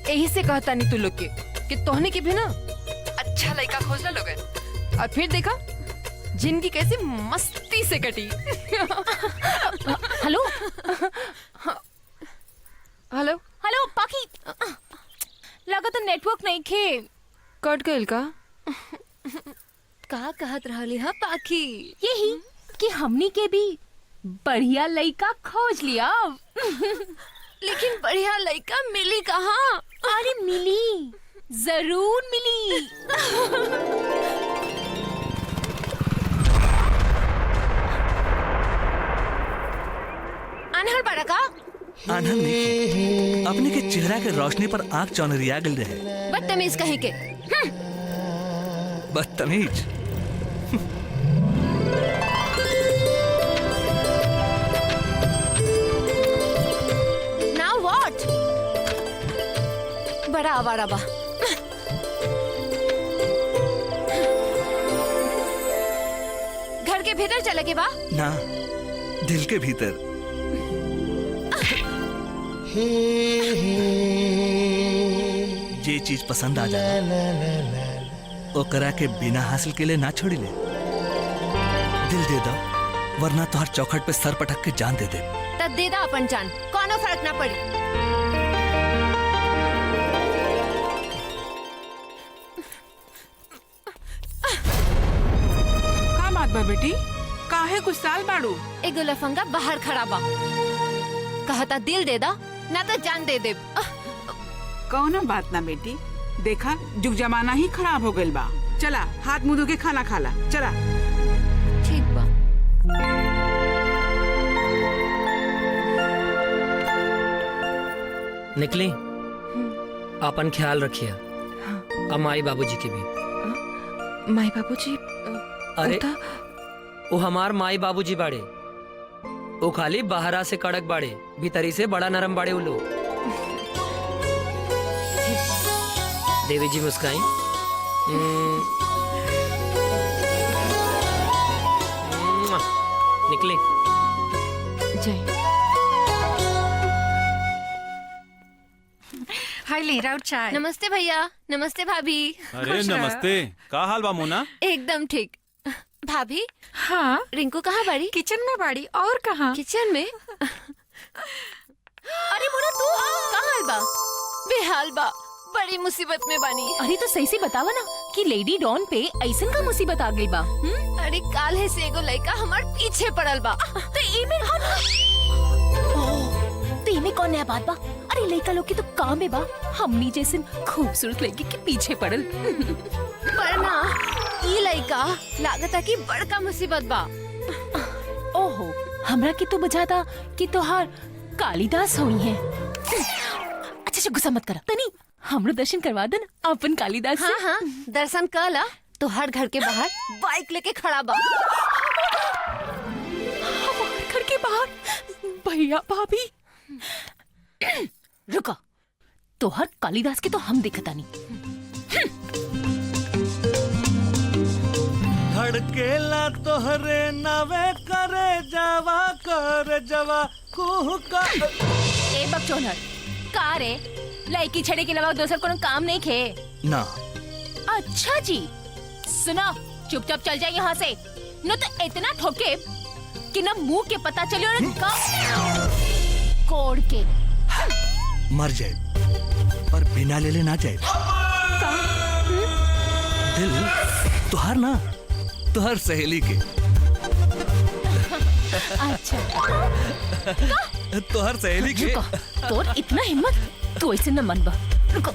यही से कहता नहीं तू लोग के कि तोहने के भी ना अच्छा लड़का खोजना लोग, और फिर देखा जिंदगी कैसे मस्ती से कटी। हेलो हेलो हेलो पाखी, लगा तो नेटवर्क नहीं खे। कट गइल का? का कहत रहली हा पाखी? यही कि हमनी के भी बढ़िया लड़का खोज लिया। लेकिन बढ़िया लड़का मिली कहाँ? अरे मिली, जरूर मिली। बारा का? आनंद नहीं अपने के चेहरा के रोशनी पर आंख चौनरिया गल रहे। बदतमीज कहीं के। बदतमीज। Now what? बड़ा आवारा बा। घर के भीतर चले के बा? ना, दिल के भीतर। जे चीज पसंद आ जाए ओकरा के बिना हासिल के लिए ना छोड़ी ले। दिल दे दो वरना तो हर चौखट पे सर पटक के जान दे दे। तब दे दा अपन जान, कोनो फर्क ना पड़ी। का बात बा बेटी? काहे कुछ साल बाड़ू? एगो लफंगा बाहर खड़ा बा, कहता दिल दे दा ना तो जान दे दे। कौनो बात ना बेटी, देखा जुग जमाना ही खराब हो गइल बा। चला हाथ मुंह धो के खाना खाला। चला। ठीक बा। निकली, अपन ख्याल रखिए। अब माई बाबूजी की भी। माई बाबूजी? अरे वो हमार माई बाबूजी बाड़े, वो खाली बाहरा से कड़क बाड़े, भीतरी से बड़ा नरम बाड़े वो लोग। देवी जी मुस्काई। निकले। जय। हाय ले राउत चाय। नमस्ते भैया। नमस्ते भाभी। अरे नमस्ते, का हाल बा मोना? एकदम ठीक। भाभी। हाँ। रिंकू कहाँ बाड़ी? किचन में बाड़ी। और कहाँ? किचन में। अरे मोना तू कहाँ बा? बेहाल बा, बड़ी मुसीबत में बानी। अरे तो सही से बतावा ना कि लेडी डॉन पे ऐसन का मुसीबत आ गई बा। अरे काल है से एगो लड़का हमार पीछे पड़ल बा। तो इमे तो इमे कौन नया बात बा? अरे लड़का लोग की तो काम है बा, हमनी जैसे खूबसूरत लड़की के पीछे पड़ल। पर ना ई लड़का लागता कि बड़का मुसीबत बा। ओहो, हमरा की तो बुझाता कि तोहार कालिदास हुई है। अच्छा गुस्सा मत करा तनी, हमरो दर्शन करवा दे ना अपन कालिदास से। हाँ हाँ दर्शन कर ला। तो हर घर के बाहर बाइक लेके खड़ा बा। हमारे घर के बाहर? भैया भाभी रुका, तो हर कालिदास के तो हम दिखता नहीं। धड़केला तोहरे नवे करे जावा कर जवा कुहका। ए बकचोदर, का रे लड़की छड़े के अलावा दूसरा कोनो काम नहीं खे ना। अच्छा जी सुना, चुपचाप चल जाए यहाँ से, न तो इतना ठोके कि न मुंह के पता चले और कोड़ के मर जाए पर बिना ले ना जाए। दिल तुहार ना, तुहार सहेली के। अच्छा तुहार सहेली के। तोर इतना हिम्मत, तू ऐसे न मन बा। रुको,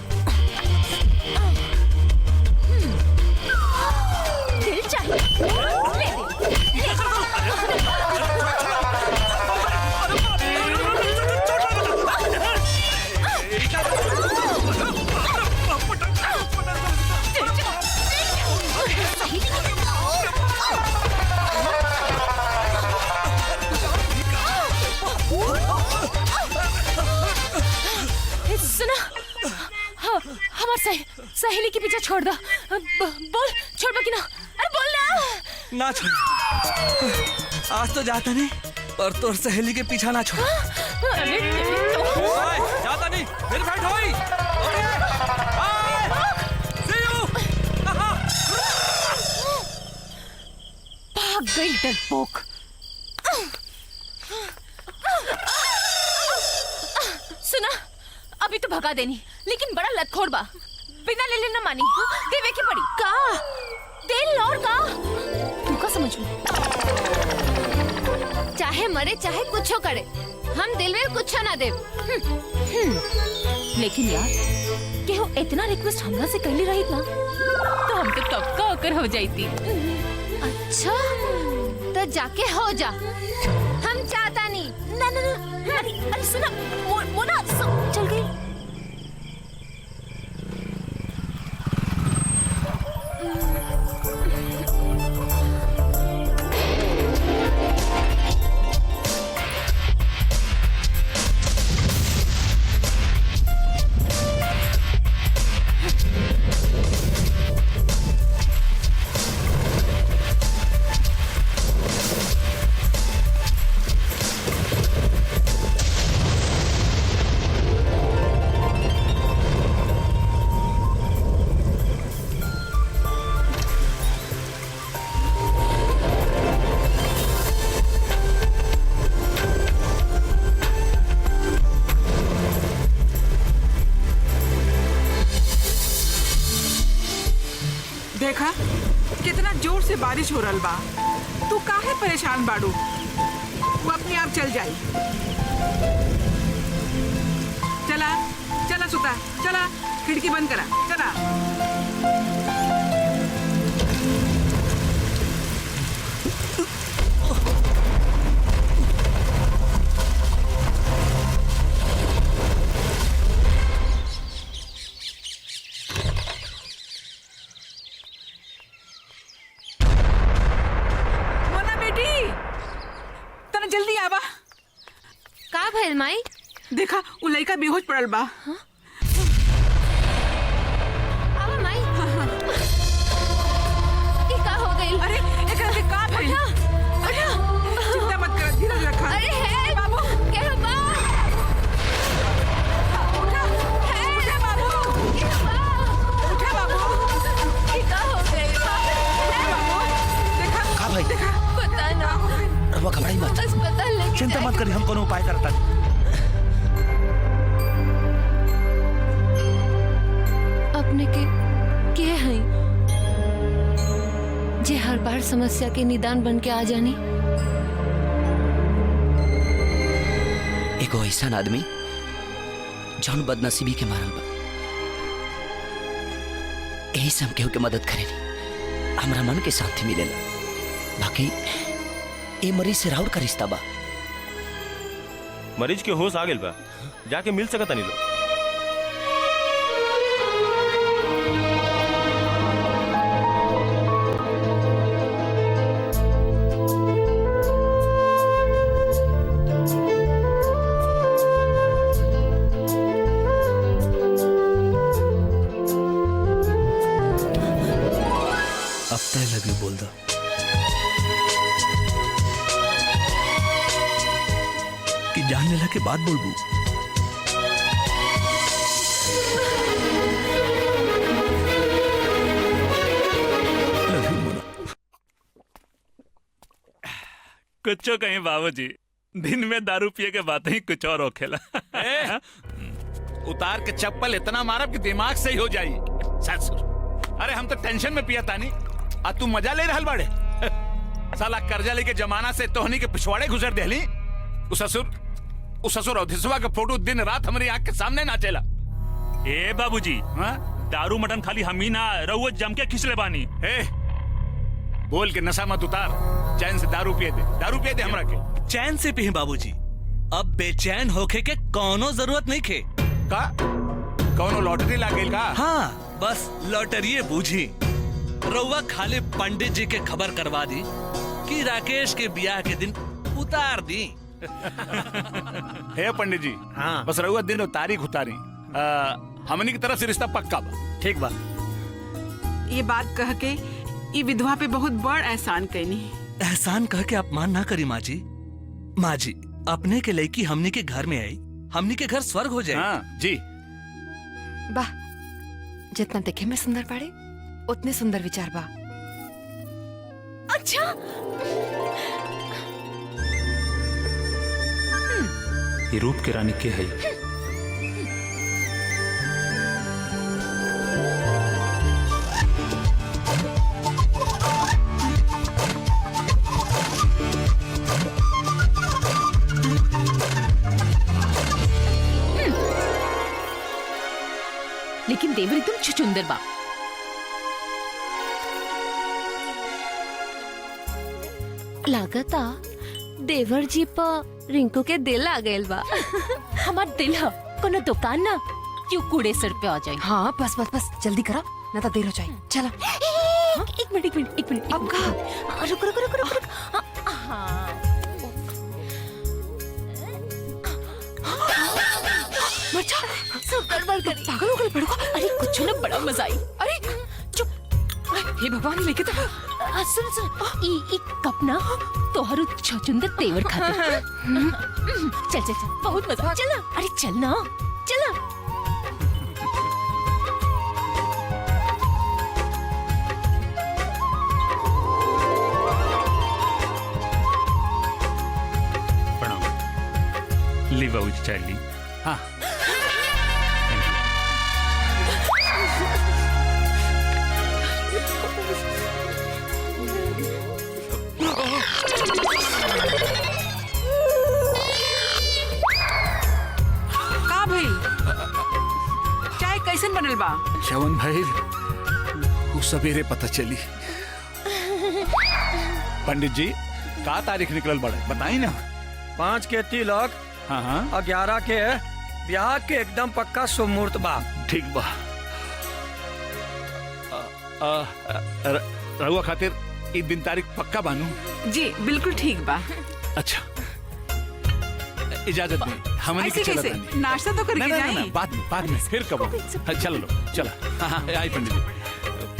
दिल चाहिए, ले दे। सुना, हाँ, हमारे सहेली के पीछे छोड़ दो। बोल, छोड़ बाकी ना। अरे बोल ना। ना छोड़, आज तो जाता नहीं और तोर सहेली के पीछा ना छोड़। अरे जाता नहीं, फिर फाइट होई। भाग गई डरपोक। सुना, अभी तो भगा देनी, लेकिन बड़ा लतखोर बा, बिना ले लेना मानी। देवे की पड़ी का दिल और का तू का समझ में? चाहे मरे चाहे कुछो करे, हम दिल में कुछ ना दे। लेकिन यार केहू इतना रिक्वेस्ट हमरा से कर ली रही ना, तो हम तो कब का होकर हो जाती। अच्छा तो जाके हो जा, हम चाहता नहीं ना ना ना, अरे सुना, मोना चल गई। देखा कितना जोर से बारिश हो रहा बा। तू काहे परेशान बाड़ू? वो अपने आप चल जाई। चला चला सुता, चला खिड़की बंद करा, चला। जल्दी आवा। का भइल माई? देखा उ लइका बेहोश पड़ल बा। आवा माई। ई का हो गइल? अरे एकरा के का भइल? उठा चिंता मत कर, धीरज रखा। अरे है बाबू, क्या बा? उठा है बाबू, उठा बाबू। ई का हो गइल? बाबू देखा का भाई? देखा पता ना। रवा घबराई मत, अस्पताल लेके चिंता मत करी, हम कोनो उपाय करता। अपने के हैं जे हर बार समस्या के निदान बन के आ जानी। एगो ऐसा आदमी जौन बदनसीबी के मारल बा, यही से हम केहू के मदद करेली, हमरा मन के शांति मिलेला। बाकी ए मरीज से राउर का रिश्ता बा। मरीज के होश आ गेल बा, जाके मिल सकता नहीं लो। अब तय लगी बोल दो। कि जान लेला के बाद बोलबू। कुछ कहीं बाबूजी, दिन में दारू पिए के बात ही कुछ और होखेला। उतार के चप्पल इतना मारब कि दिमाग सही हो जाई। ससुर, अरे हम तो टेंशन में पिया तानी, आ तू मजा ले रहल बाड़े। साला कर्जा लेके जमाना से तोहनी के पिछवाड़े गुजर देली। उ ससुर अवधिसवा का फोटो दिन रात हमारी आंख के सामने नाचेला। ए बाबूजी, दारू मटन खाली हम ही ना रहुआ जम के खिंचले बानी। ए, बोल के नशा मत उतार, चैन से दारू पिए दे हमरा के। चैन से पी बाबूजी, अब बेचैन होके के कोनो जरूरत नहीं खे। का कोनो लॉटरी लागेल का? हाँ, बस लॉटरी बूझी। रउआ खाली पंडित जी के खबर करवा दी कि राकेश के ब्याह के दिन उतार दी। हे पंडित जी, हाँ, बस रउआ दिन और तारीख उतारी। हमनी की तरफ से रिश्ता पक्का बा। ठीक बा। ये बात कह के ये विधवा पे बहुत बड़ एहसान कैनी। एहसान कह के अपमान ना करी माँ जी। माँ जी, अपने के लड़की हमनी के घर में आई, हमनी के घर स्वर्ग हो जाए। हाँ जी। वाह, जितना देखे में सुंदर पड़े उतने सुंदर विचार बा। अच्छा, ये रूप के रानी के है। लेकिन देवर एकदम छुचुंदर बा। लागता देवर जी पर रिंकू के दिल आ गइल बा। हमार दिल है कोनो दुकान ना क्यों कूड़े सर पे आ जाए। हाँ बस बस बस जल्दी करो ना तो देर हो जाए। चला एक मिनट अब कहा? रुक मचा सब गड़बड़ करी। पागल हो गए बड़को। अरे कुछ ना बड़ा मजा आई। अरे चुप। हे भगवान लेके तो सुन ई कप ना तोहरु छचुंदर तेवर खाते। चल बहुत मजा। चल अरे चल ना चल। ली बाबूजी चाय ली। हाँ का भाई चाय कैसन बनल बा? श्रवण भाई वो सवेरे पता चली। पंडित जी का तारीख निकलल बड़े बताई ना। 5 के तिलक हाँ हाँ और 11 के ब्याह के एकदम पक्का शुभ मुहूर्त बा। ठीक बा। रहुआ खातिर ई दिन तारीख पक्का बानू। जी बिल्कुल ठीक बा। अच्छा इजाजत नहीं हमने ऐसे चला कैसे? नाश्ता तो करके जाएं। बाद में फिर कब चल लो चला। हाँ आई पंडित जी।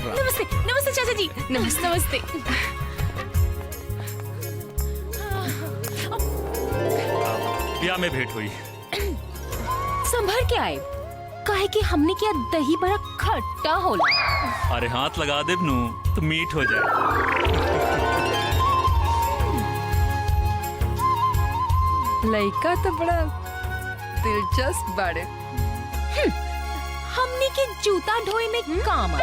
नमस्ते चाचा जी। नमस्ते। ब्याह में भेंट हुई। संभर के आए काहे कि हमने किया दही बड़ा खट्टा होला। अरे हाथ लगा दे नू तो मीठ हो जाए। लड़का तो बड़ा दिलचस्प बाड़े। हमने के जूता ढोए में काम आए।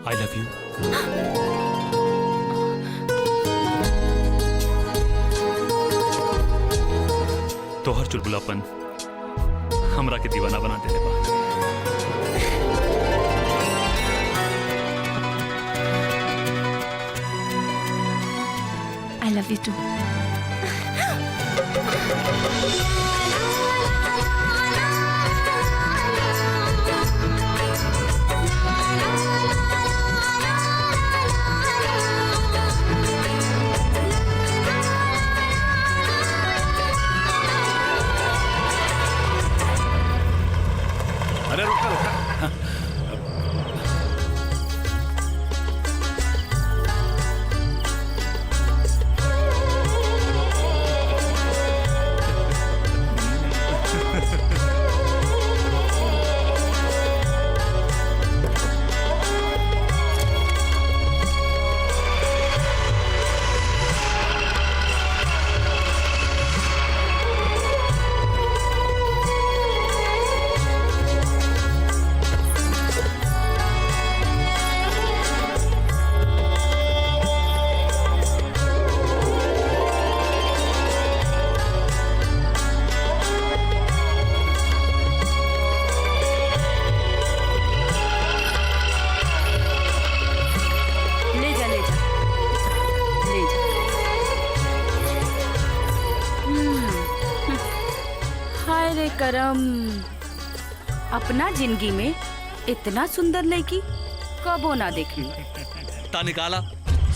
I love you. तोहर चुलबुलापन हमरा के दीवाना बना देले बा। I love you too. अरे रुका रुका। करम अपना जिंदगी में इतना सुंदर लड़की कबो ना देखी। ता निकाला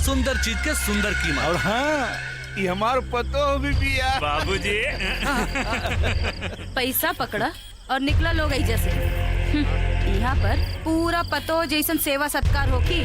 सुंदर चीज के सुंदर कीमत। और हाँ ये हमार पतो भी बिया। बाबूजी पैसा पकड़ा और निकला लोग ऐसे से। यहाँ पर पूरा पतो जैसन सेवा सत्कार होकी।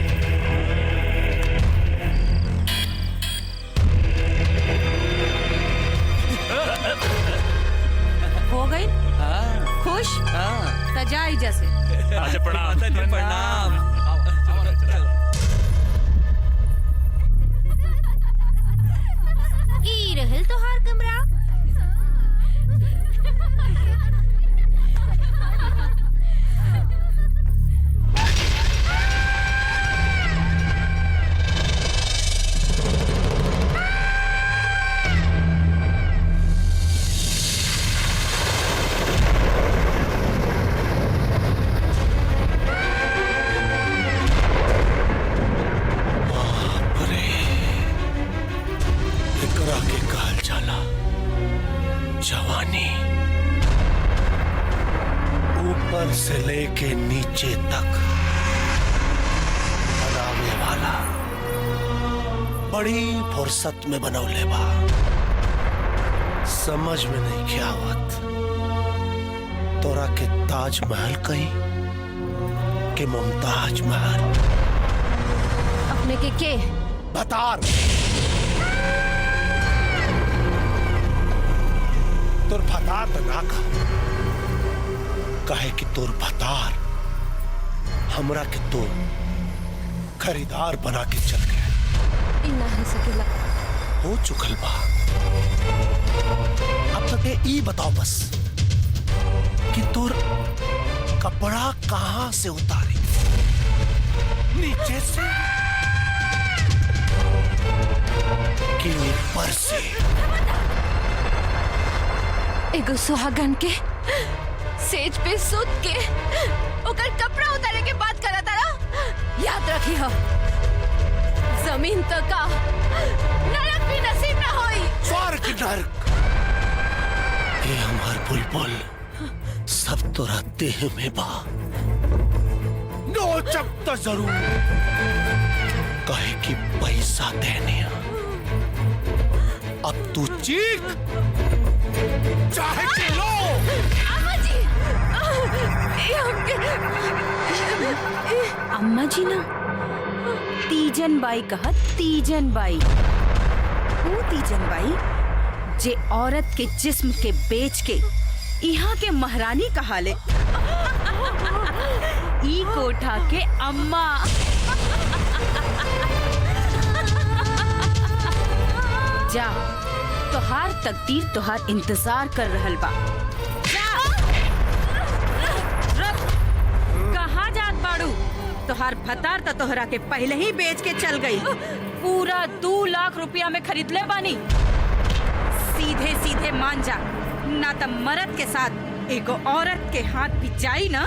लेके नीचे तक बनावे वाला बड़ी फुर्सत में बनौले बा। समझ में नहीं क्या आवत तोरा के ताजमहल कहीं के मुमताज महल। अपने के बतार तोर भतार तो ना कहे कि तोर भतार हमरा के तो खरीदार बना के चल गए। ना हो सकेला। हो चुकल बा। अब तक ई बताओ बस कि तोर कपड़ा कहां से उतारी, नीचे से कि ऊपर से? एगो सुहागन के सेज पे सुत के ओकर कपड़ा उतारे के बात करा तारा। याद रखी हो, जमीन तो का नरक भी नसीब ना होई। स्वर्ग नरक ये हमार बुलबुल सब तोरा देह में बा। नोचब तो जरूर कहे कि पैसा देने। अब तू चीख चाहे चिल्लो। अम्मा जी, अम्मा जी ना तीजन बाई कहा, तीजन बाई वो तीजन बाई जे औरत के जिस्म के बेच के यहाँ के महारानी कहा ले। ई कोठा के अम्मा। जा तोहार तकदीर तोहार इंतजार कर रहल बा। कहाँ जात बाड़ू? तोहार भतार तो तोहरा के पहले ही बेच के चल गई। पूरा 2 लाख रुपया में खरीद ले बानी। सीधे सीधे मान जा, ना तो मर्द के साथ एगो औरत के हाथ भी जाई ना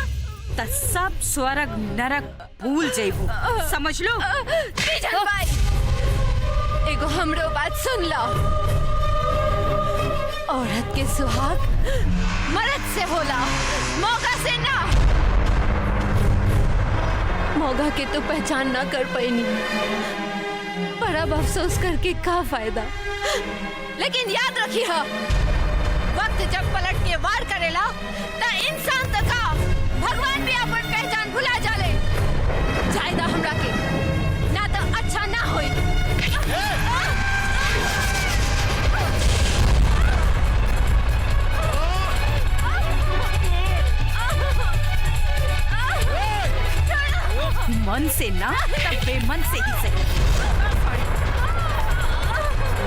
तो सब स्वर्ग नरक भूल जाइबू। समझ लो। तीजन बाई, एगो हमरो बात सुन लो। औरत के सुहाग मर्द से होला, मौका से ना। मौका के तो पहचान ना कर पाईनी, बड़ा अफसोस करके का फायदा। लेकिन याद रखी हो, वक्त जब पलट के वार करेला तो इंसान तो का भगवान भी अपन पहचान भुला जाले। जायदा हमरा के ना तो अच्छा ना होई। मन से ना तब बेमन से ही सही।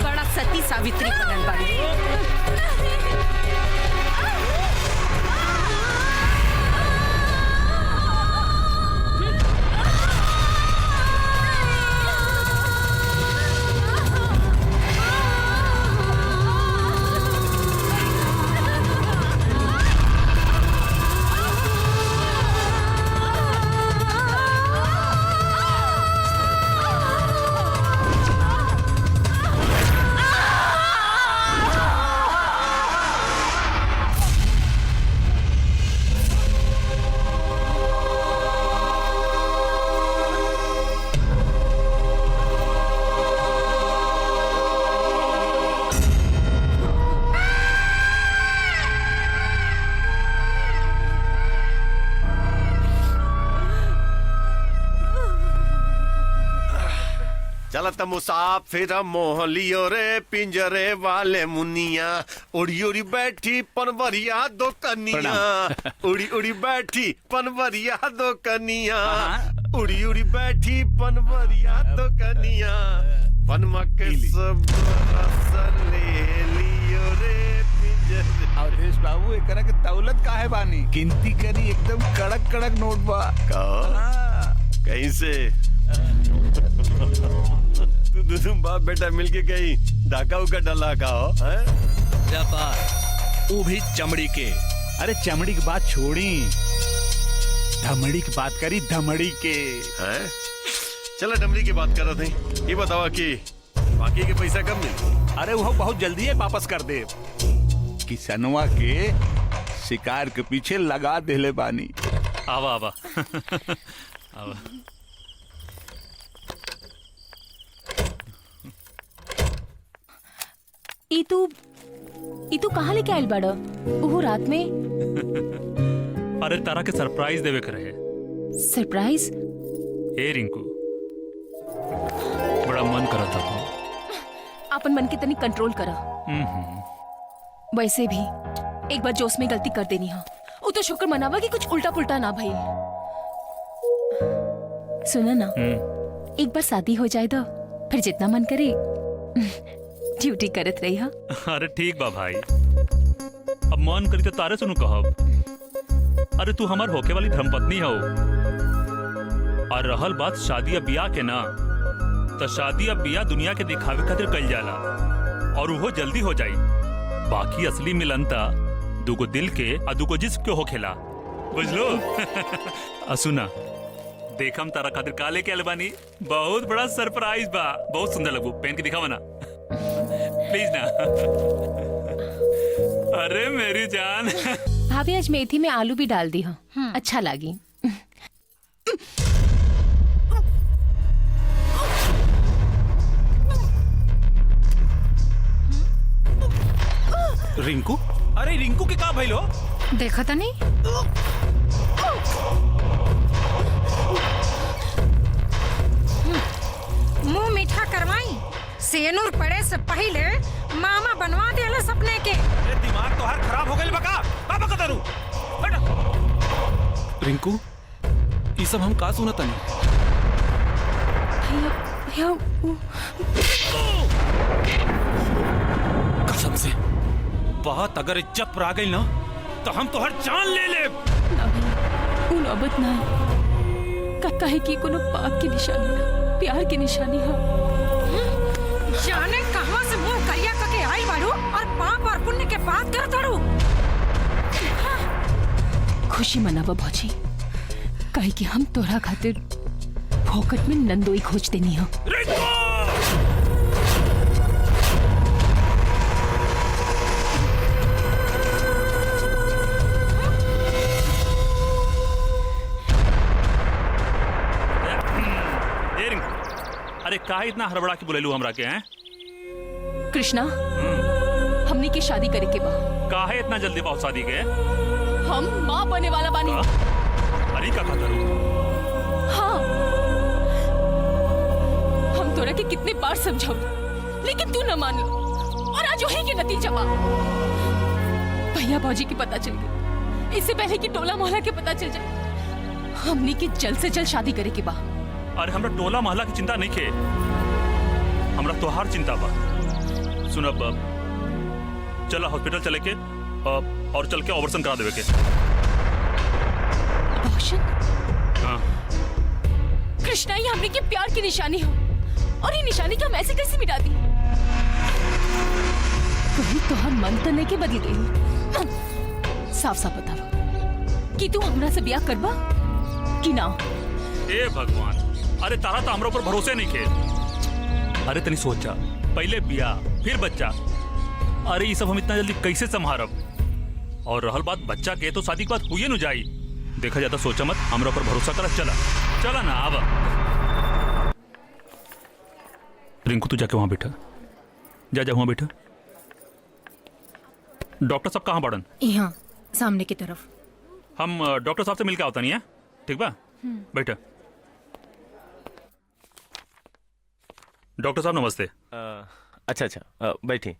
बड़ा सती सावित्री बनल बाड़ी। चलत मुसाफिर मोह लियो रे पिंजरे वाले मुनिया। उड़ी उड़ी बैठी पनवरिया दो कनिया। उड़ी उड़ी बैठी पनवरिया दो कनिया। उड़ी उड़ी बैठी पनवरिया दो कनिया। पनमा के सब रस ले लियो रे पिंजरे। अवधेश बाबू एकरा के दौलत काहे बानी? गिनती करी एकदम कड़क कड़क नोट बा। कहीं से तू बाप बेटा मिलके कहीं डाका उका डला का हो? वो भी चमड़ी के। अरे चमड़ी की बात छोड़ी, धमड़ी की बात करी, धमड़ी के। चलो डमड़ी की बात कर रहे थे। ये बतावा कि बाकी के पैसा कब मिले? अरे वो बहुत जल्दी है वापस कर दे। किसनवा के शिकार के पीछे लगा देले बानी। आवा आवा आवा। ई तू कहाँ लेके आयल बाड़ा? वो रात में अरे तारा के सरप्राइज देवे के रहे। सरप्राइज? ए रिंकू, बड़ा मन करा था। अपन मन के तनी कंट्रोल करा। वैसे भी एक बार जोश में गलती कर देनी है, वो तो शुक्र मनावा कि कुछ उल्टा पुल्टा ना भइल। सुना ना, एक बार शादी हो जाए तो फिर जितना मन करे ड्यूटी करत रही। हा? अरे ठीक बा भाई, अब मन करी तो तारे सुनू कहब। अरे तू हमार होके वाली धर्मपत्नी हो, और रहल बात शादी या बियाह के ना, तो शादी या बियाह दुनिया के दिखावे खातिर कइल जाला, और वो जल्दी हो जाई। बाकी असली मिलन ता दुगो दिल के और दुगो जिस्म के होखेला, बुझलो? असुना देखम तारा खातिर का लेके आइल बानी, बहुत बड़ा सरप्राइज बा। बहुत सुंदर लगू, पहन के दिखावा ना प्लीज ना। अरे मेरी जान। भाभी आज मेथी में आलू भी डाल दी हो, अच्छा लगी। रिंकू, अरे रिंकू के का भइलो? देखा था नहीं? मुंह मीठा करवाई, सेनुर पड़े से पहले मामा बनवा देला सपने के। दिमाग तो हर खराब हो गइल बका। बाबा का दारू रिंकू, ये सब हम का सुनत नहीं? कसम से बात अगर इज्जत पर आ गई ना तो हम तो हर जान ले ले। नौबत ना कहे कि कोनो पाप की निशानी ना, प्यार की निशानी है। जाने कहां से मुंह करिया करके आई बाड़ू और पाप और पुण्य के बात कर दड़ू। खुशी मनावा भौजी, कहे कि हम तोरा खातिर फोकट में नंदोई खोज देनी हो। अरे काहे इतना हड़बड़ा के बुलेलू हमरा के हैं? कृष्णा, हमनी की शादी करे के बा। काहे इतना जल्दी बहुत शादी के? हम माँ बने वाला बानी। अरे का करू? हाँ, हम तोरा के कितने बार समझाऊ, लेकिन तू न मान लो, और आज वही के नतीजा बा। भैया भौजी की पता चल गई, इससे पहले कि टोला मोहल्ला के पता चल जाए। हमनी की जल्द से जल्द शादी करे के बा। अरे हमरा टोला मोहल्ला की चिंता नहीं खे, हमरा तोहार चिंता बा। सुनब, चला हॉस्पिटल चले के और चल के ऑपरेशन करा देवे के। ऑपरेशन? हाँ। कृष्णा, ये हमने के प्यार की निशानी हो, और ये निशानी का हम ऐसे कैसे मिटा दी? कहीं तो हम मन तो नहीं के बदल गई। साफ साफ बताओ कि तू हमरा से ब्याह करबा कि ना? ए भगवान, अरे तारा तो हमरा ऊपर भरोसे नहीं खे। अरे तनी सोचा, पहले ब्याह फिर बच्चा। अरे ये सब हम इतना जल्दी कैसे संभारब? और रहल बात बच्चा के, तो शादी के बाद हुई न जाई। देखा जाता, सोचा मत, हमरा ऊपर भरोसा कर। चला चला ना, आवा। रिंकू तू जाके वहां बैठा, जा वहां बैठा। डॉक्टर साहब कहाँ पड़न? यहाँ सामने की तरफ। हम डॉक्टर साहब से मिलकर आवता नहीं है, ठीक बा? बैठा। डॉक्टर साहब नमस्ते। अच्छा अच्छा, बैठिए।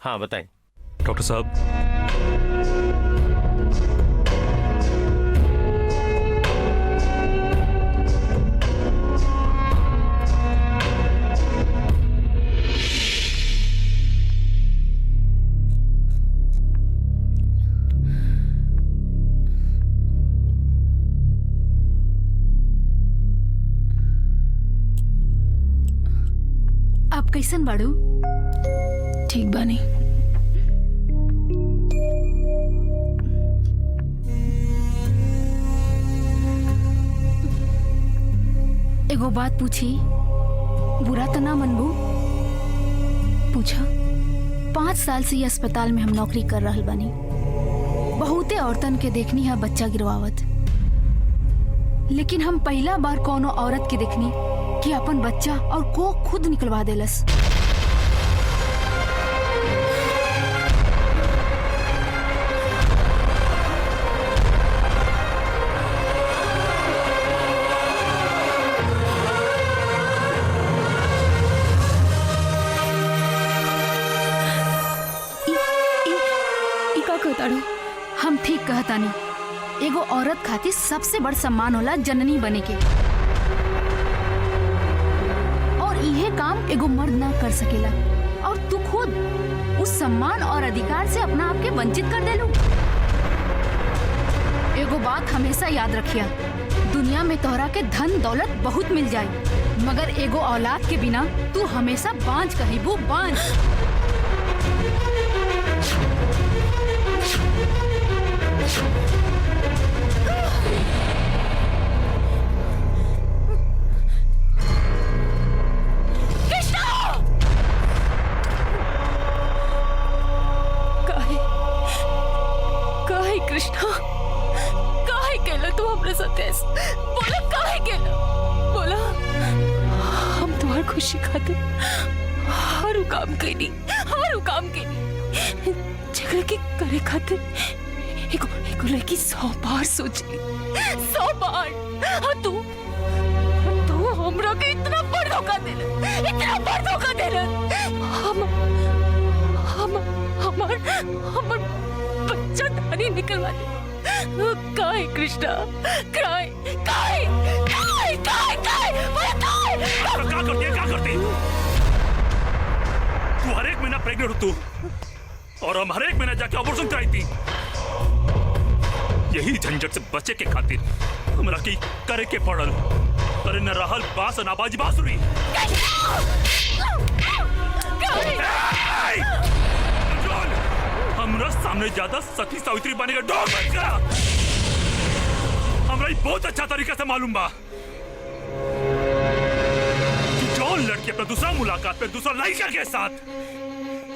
हाँ बताएं। डॉक्टर साहब, आप कैसन बाड़ू? ठीक बानी। एगो बात पूछी, बुरा तो ना मनबू? पूछा। 5 साल से ये अस्पताल में हम नौकरी कर रहल बानी। बहुते औरतन के देखनी है बच्चा गिरवावत, लेकिन हम पहला बार कोनो औरत के देखनी कि अपन बच्चा और को खुद निकलवा देलस। हम ठीक कहतानी, एगो औरत खातिर सबसे बड़ सम्मान होला जननी बने के, और इहे काम एगो मर्द ना कर सकेला, और तू खुद उस सम्मान और अधिकार से अपना आप के वंचित कर देलू। एगो बात हमेशा याद रखिया, दुनिया में तोहरा के धन दौलत बहुत मिल जाए, मगर एगो औलाद के बिना तू हमेशा बांझ कहिबू, बांझ। कृष्णा, काहे केला तू हमरे साथ ऐसे? बोला काहे केला? बोला हम तुम्हार खुशी खातिर हर काम कईनी, हर काम कईनी, झगड़ा के करे खातिर एगो लड़की 100 बार सोची, 100 बार। और तू हमरा के इतना बड़ धोखा देला, इतना बड़ धोखा देला। हमर बच्चा धानी निकलवा दे। काय कृष्णा, काय काय काय काय काय क्या करती? तू हर एक महीना प्रेग्नेंट हो तू, और हम हर एक महीना जाके ऑपरेशन कराई थी। यही झंझट से बचे के खातिर हमरा की करे के पड़ल। अरे न रहल बास न बाजी बांसुरी। हमरा सामने ज्यादा सती सावित्री बने का डर मत करा। हमरा बहुत अच्छा तरीका से मालूम बा कि जो लड़की अपना दूसरा मुलाकात पे दूसरा लड़का के साथ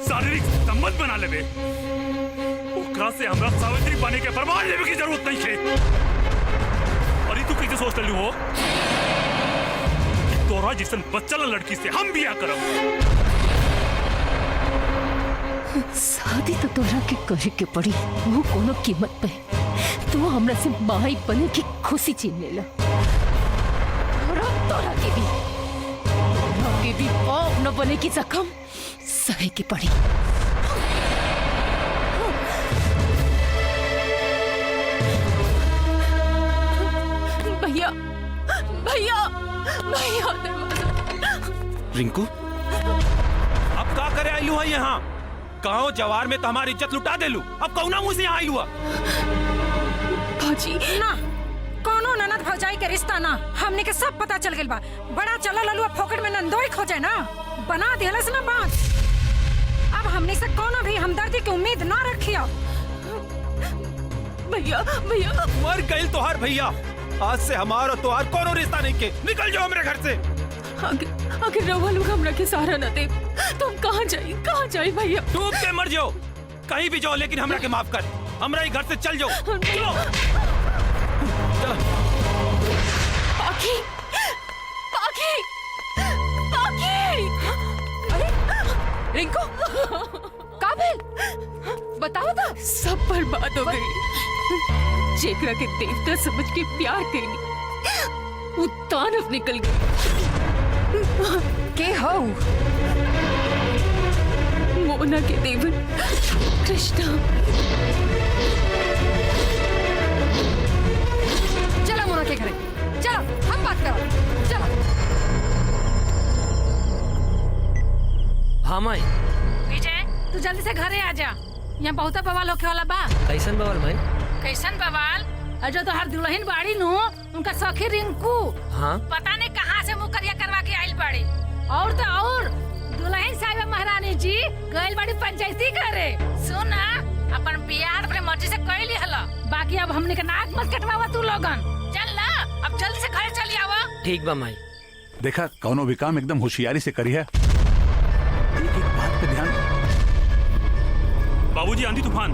शारीरिक संबंध बना लेवे, ओकरा से हमरा सावित्री बने के प्रमाण लेवे की जरूरत नहीं है। और तू कैसे सोच रही हो कि तोरा जिसन बच्चा लड़की से हम बिया करब? शादी तो तोरा के करे के पड़ी, वो कोनो कीमत पे। तू हमरा से माई बने की खुशी छीन लेला। तोरा के भी बाप न बने की जख्म सहे की पड़ी। भैया भैया भैया रिंकू, अब का करे आयलू है यहाँ? गाँव जवार में तो हमारी इज्जत लुटा देलू, अब कौना मुंह से यहाँ आयलू? भौजी ना, कोनो ननद भौजाई के रिश्ता ना, हमने के सब पता चल गइल बा। बड़ा चला ललुआ फोकट में नंदोई खोजे ना, बना देलस ना बात। अब हमने से कोनो भी हमदर्दी की उम्मीद ना रखियो। भैया भैया मर गइल तोहार भैया, आज से हमारा तोहार कोनो रिश्ता नहीं के। निकल जाओ मेरे घर से। अगर रवा लोग हमरा के सहारा न दे तो हम कहाँ जाए भैया? डूब के मर जाओ, कहीं भी जाओ, लेकिन हमरा के माफ कर। हमरा ही घर से चल जाओ। चलो। पाखी, पाखी, पाखी। अरे रिंकू, काबिल बताओ तो। सब बर्बाद हो गई। जेकरा के देवता समझ के प्यार कईनी, वो दानव निकल गई। के हो? मोना के देवर कृष्णा। चलो मोना के घरे, चलो हम बात करो। चलो। हाँ माई। विजय, तू जल्दी से घरे आ जा, यहाँ बहुत बवाल होके वाला बा। कैसन बवाल माई? कैसन बवाल? जो तो हर दुल्हन बाड़ी नु, उनका सखी रिंकू, हाँ? पता नहीं कहाँ से मुकरिया करवा के आइल बाड़ी। और तो और दुल्हन साहिबा महारानी जी गइल बाड़ी पंचायती करे। सुना, अपन बियाह अपने मर्जी से कर ली हला, बाकी अब हमने के नाक मत कटवावा तू लोगन। चल ना, अब जल्दी से घर चली आवा। ठीक बा माई। देखा, कौनो भी काम एकदम होशियारी से करी है। एक एक बात पे ध्यान। बाबूजी, आंधी तूफान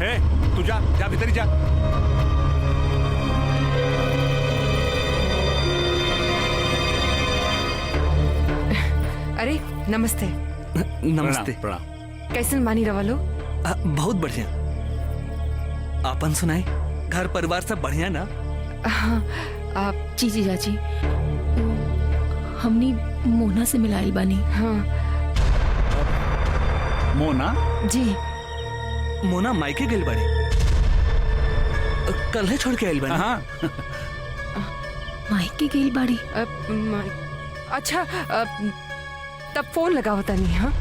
है। तू जा जा भीतर ही जा। अरे नमस्ते। नमस्ते। कैसन बानी रवा लो? बहुत बढ़िया। आपन सुनाए, घर परिवार सब बढ़िया ना? हाँ, आप जी जी चाची, हमनी मोना से मिलाइल बानी। हाँ। मोना? जी। मोना मायके गइल बाड़ी, कल है छोड़ के आइल बानी। हाँ। मायके गइल बाड़ी? अच्छा, तब फोन लगा होता नहीं। हाँ,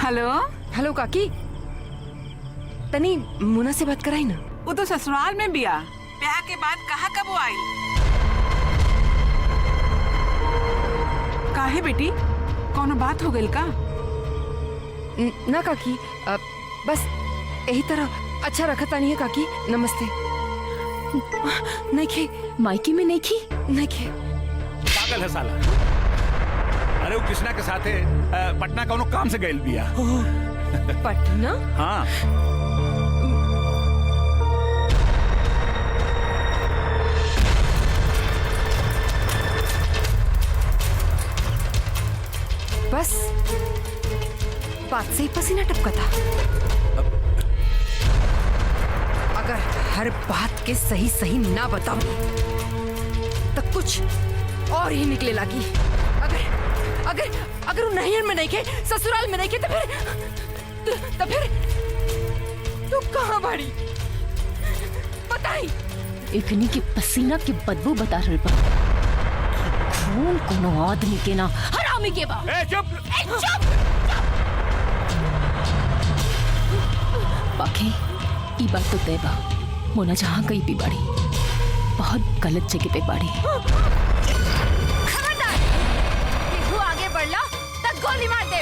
हेलो हेलो काकी, तनी मुना से बात कराई ना। वो तो ससुराल में बिया, ब्याह के बाद कहाँ कब वो आई? काहे बेटी, कौनो बात हो गई का? ना काकी, बस यही तरह अच्छा रखता नहीं है काकी। नमस्ते। नहीं खे मायके में नहीं खी पागल है साला। अरे वो कृष्णा के साथ है, पटना कौनो काम से गइल बिया। पटना? हाँ। बस बात से ही पसीना टपका था। अगर हर बात के सही सही ना बताऊं तो कुछ और ही निकले लगी। अगर अगर वो नैहर में नहीं खे, ससुराल में नहीं खे, तो फिर तू कहाँ बाड़ी बताई? इतनी की पसीना की बदबू बता रही बा। खून कोनो आदमी के ना हरामी के बा। चुप। बाकी ई बात तो तय बा, मोना जहाँ गई भी बाड़ी बहुत गलत जगह पे बाड़ी। खबरदार, तू आगे बढ़ला तब गोली मार दे।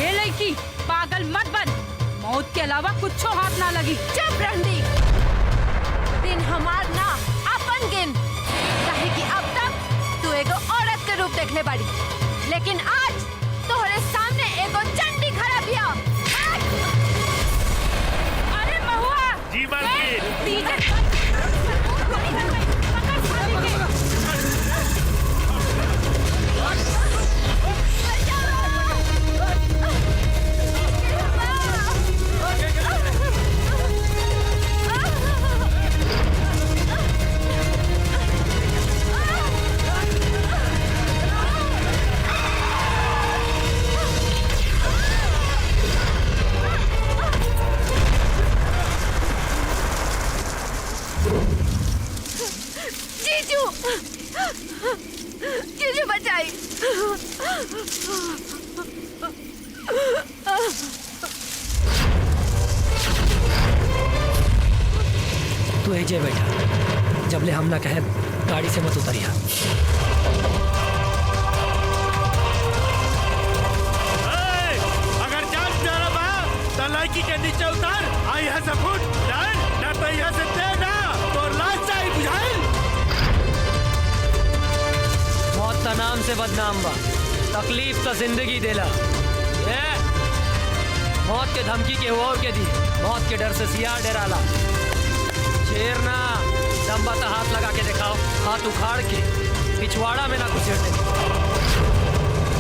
ये लड़की पागल मत बन, मौत के अलावा कुछ हाथ ना लगी। चुप रंडी, दिन हमार ना अपन गिन, काहे कि अब तक तू एगो औरत के रूप देखले बाड़ी, लेकिन आज तोहरे सामने एगो चंडी खड़ा बिया। अरे महुआ जी मालकिन। जीजू बचाई। तू एजे बैठा, जबले हम ना कहे गाड़ी से मत उतरिया। अगर जान प्यारा बा तो लड़की के नीचे उतार, आई है से फुट जान, ना तो यहाँ से दे ना तो लाश चाहिए बुझाई। मौत का नाम से बदनाम बा, तकलीफ तो जिंदगी देला। ये मौत के धमकी के और के दी, मौत के डर से सियार डराला। शेर ना, दम्बा तो हाथ लगा के दिखाओ, हाथ उखाड़ के पिछवाड़ा में ना घुसेड़ते।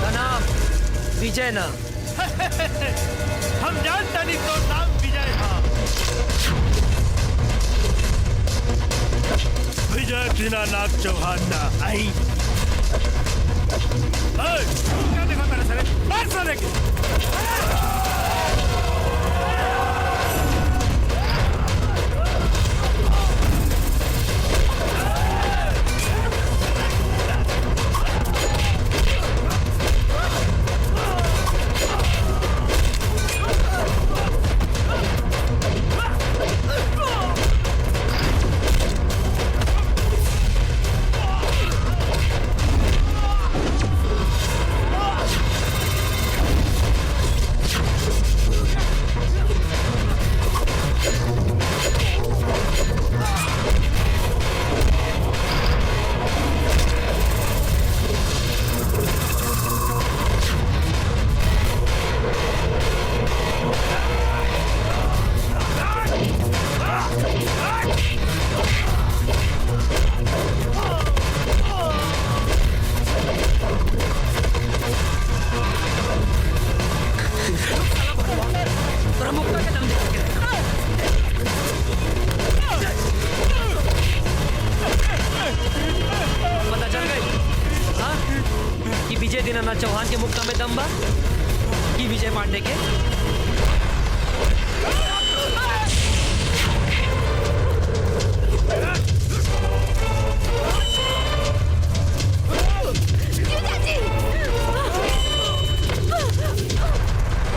का नाम विजय ना। हम जानता नहीं तो नाम विजय था। विजय दीनानाथ चौहान ना आई। क्या देखा मेरे सरे? मार सारे के। के मुक्का में दम बा कि विजय पांडे के?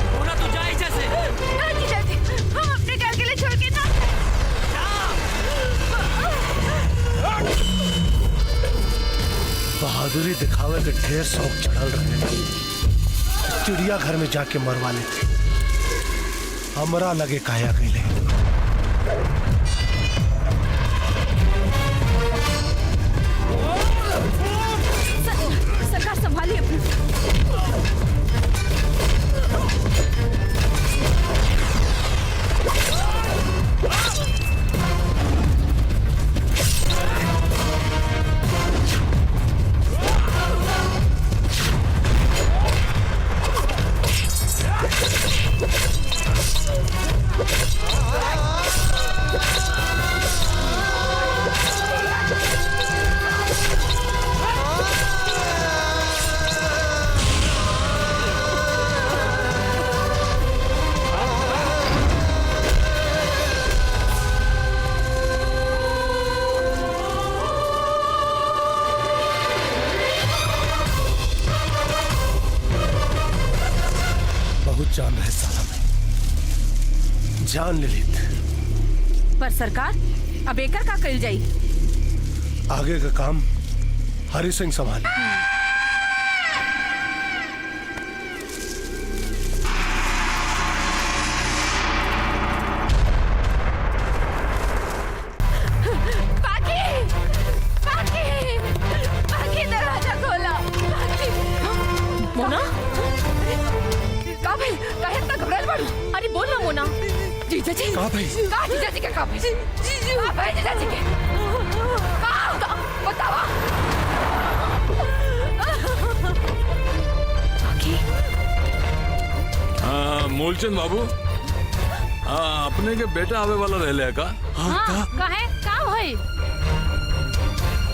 मोना तू जा इधर से। ना जीजाजी, हम अपने घर के लिए छोड़ के ना। बहादुरी दिखावे के ढेर शौक चढ़ल रहे, चिड़िया घर में जाके मरवा लेते, हमरा लगे काया कैले। सरकार संभालिए अपने। जान रहे साला में जान ले लेते। पर सरकार अब एकर का कइल जाई? आगे का काम हरि सिंह संभाले। दरवाजा खोला। मोना, का भाई काहे इतना घबराइल बाड़ू? अरे बोल ना मोना। जीजाजी का भाई? का जीजाजी के का भाई? का भाई जीजाजी के? का बतावा। मूलचंद बाबू, हाँ अपने के बेटा आवे वाला रह का? हाँ, काहे का भाई?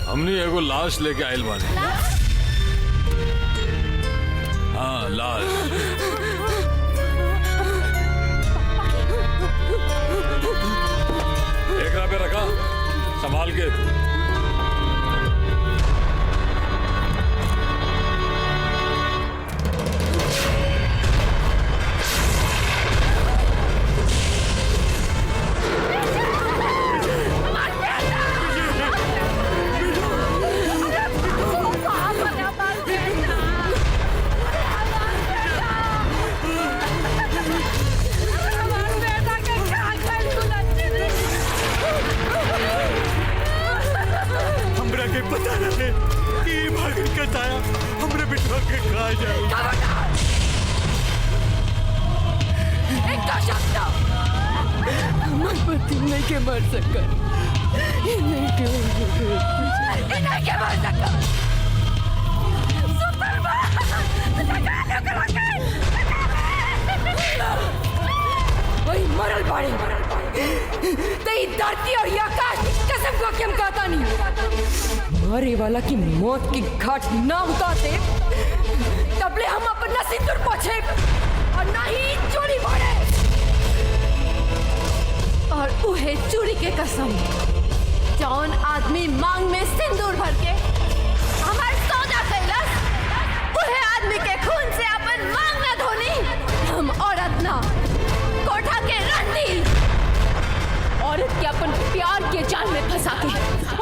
हमने एगो लाश लेके आयल बानी। हाँ लाश। एकरा पे रखा, संभाल के। पता रहे कि भागल कताया हमरे बिटवा के खा जाए। हमर पति नहीं के मर सका। नहीं के मर सका। सुपर बा। वही मरल बाड़े। तेरी धरती और ये आकाश कसम को क्या कहता नहीं। मरे वाला की मौत की घाट ना उतारते तबले हम अपना सिंदूर पोछे और ना ही चोरी बाड़े। और उहे चोरी के कसम जौन आदमी मांग में सिंदूर भर के हमार सौदा कैलस, उहे आदमी के खून से अपन मांग ना धोनी। हम औरत ना कोठा के रानी। औरत के अपन प्यार के जाल में फंसा के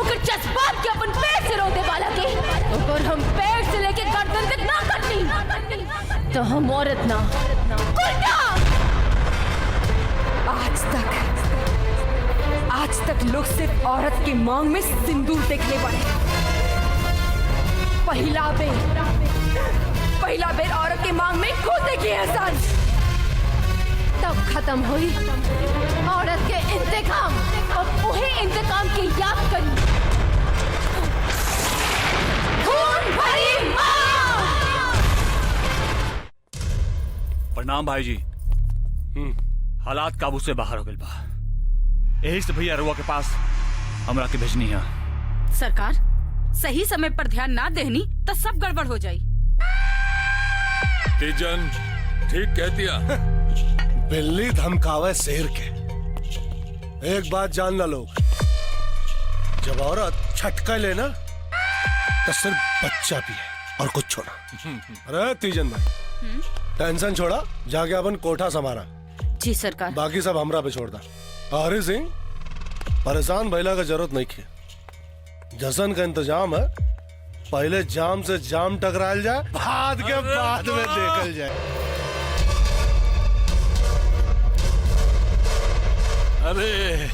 ओकर जज्बात के अपन पेट से रोते वाला के और हम पेट से लेके गर्दन तक ना कटनी तो हम औरत ना उल्टा। आज तक लोग सिर्फ औरत की मांग में सिंदूर देखने पड़े। पहला बेर औरत की मांग में खुद देखी एहसान, तब खत्म हुई औरत के इंतकाम और वही इंतकाम की याद करी। खून भरी मां। प्रणाम भाई जी। हालात काबू से बाहर हो गए बा, यही से भैया रुआ के पास हमरा के भेजनी है। सरकार सही समय पर ध्यान ना देनी तो सब गड़बड़ हो जाई। तीजन ठीक कह दिया। बिल्ली धमकावे शेर के। एक बात जानना लोग, जब औरत छटका लेना तो सिर्फ बच्चा भी है और कुछ छोड़ा। अरे तीजन भाई टेंशन छोड़ा, जाके अपन कोठा संभाला। जी सरकार। बाकी सब हमरा पे छोड़ दा। हरी सिंह परेशान भैला का जरूरत नहीं है, जशन का इंतजाम है। पहले जाम से जाम टकराल जाए, बाद के बाद में देखल जाए। अरे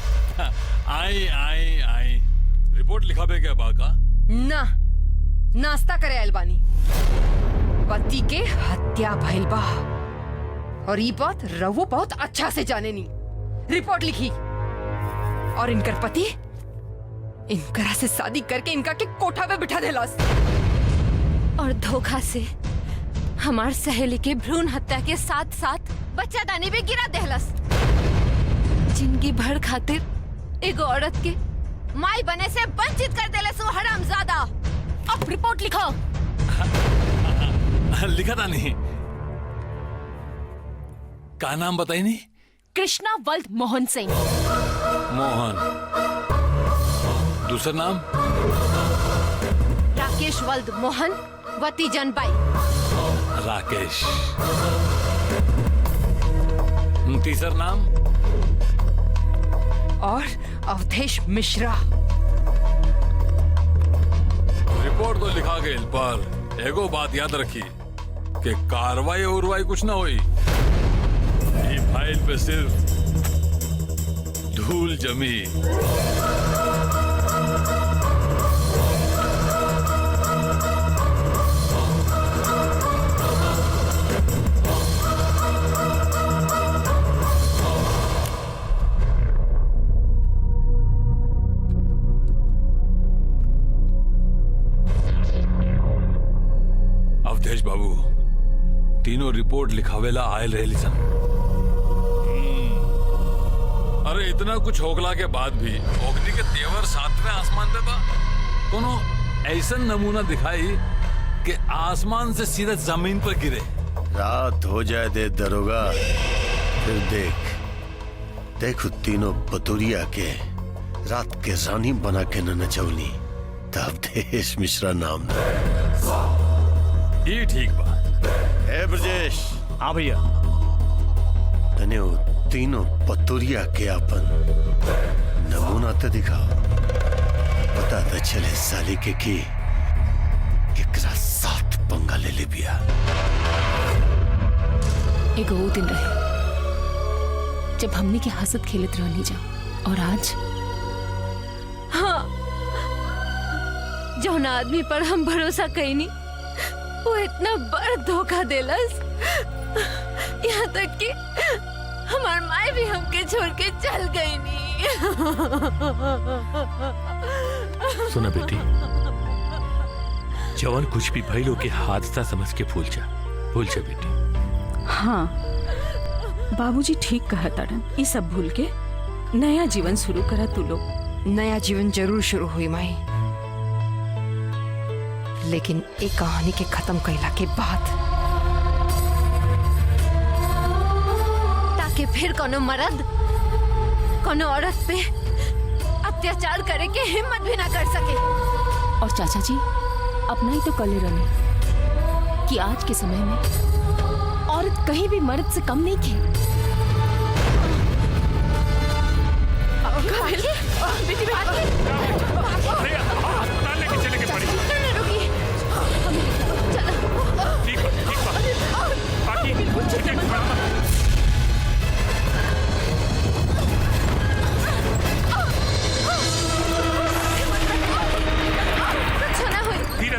आई आई आई रिपोर्ट लिखाबे क्या बाका? ना नाश्ता करे अलबानी, पति के हत्या भइल बा और ई बात रवो बहुत अच्छा से जाने नी। रिपोर्ट लिखी और इनकर पति इनकरा से शादी करके इनका के कोठा पे बिठा देलास और धोखा से हमार सहेली के भ्रूण हत्या के साथ साथ बच्चा दानी भी गिरा देहलस। जिंदगी भर खातिर एगो औरत के माई बने से वंचित कर देलस वो हरामजादा। अब रिपोर्ट लिखो। लिखा था नहीं। का नाम बताई नहीं? कृष्णा वल्द मोहन सिंह। मोहन। दूसरा नाम? राकेश वल्द मोहन वती जनबाई। राकेश। तीसरा नाम? और अवधेश मिश्रा। रिपोर्ट तो लिखा गई, पर एगो बात याद रखी कि कार्रवाई उर्वाई कुछ ना हुई। ये फाइल पे सिर्फ धूल जमी। अवधेश बाबू तीनों रिपोर्ट लिखावेला आयल रहे सन। अरे इतना कुछ होगला के बाद भी ओगनी के तेवर सातवें आसमान पे बा। कोनो ऐसा नमूना दिखाई कि आसमान से सीधा जमीन पर गिरे। रात हो जाए दे दरोगा, फिर देखो तीनों बतुरिया के रात के रानी बना के न नचौनी, तब देश मिश्रा नाम ये ठीक बा। ए ब्रजेश। हाँ भैया। तने वो तीनों पतुरिया के अपन नमूना तो दिखाओ, पता तो चले साली के की केकरा साथ पंगा ले ले बिया। एगो वो दिन रहे जब हमने के हंसत खेलत रहनी जा, और आज हाँ, जौन आदमी पर हम भरोसा कईनी वो इतना बड़ धोखा देलस, यहाँ तक कि हमार माए भी हमके छोड़ के चल गई नी। सुना बेटी, जवान कुछ भी भइलो के हादसा समझ के भूल जा बेटी। हाँ बाबूजी ठीक कहा तारन, ये सब भूल के नया जीवन शुरू करा तू लोग। नया जीवन जरूर शुरू हुई माई, लेकिन एक कहानी के खत्म कैला के बाद, ताकि फिर कोनो मर्द कोनो औरत पे अत्याचार करे के हिम्मत भी ना कर सके। और चाचा जी अपना ही तो कले रहे कि आज के समय में औरत कहीं भी मर्द से कम नहीं थी। बेटी अस्पताल लेके चले के पड़ी। ठीक धीरे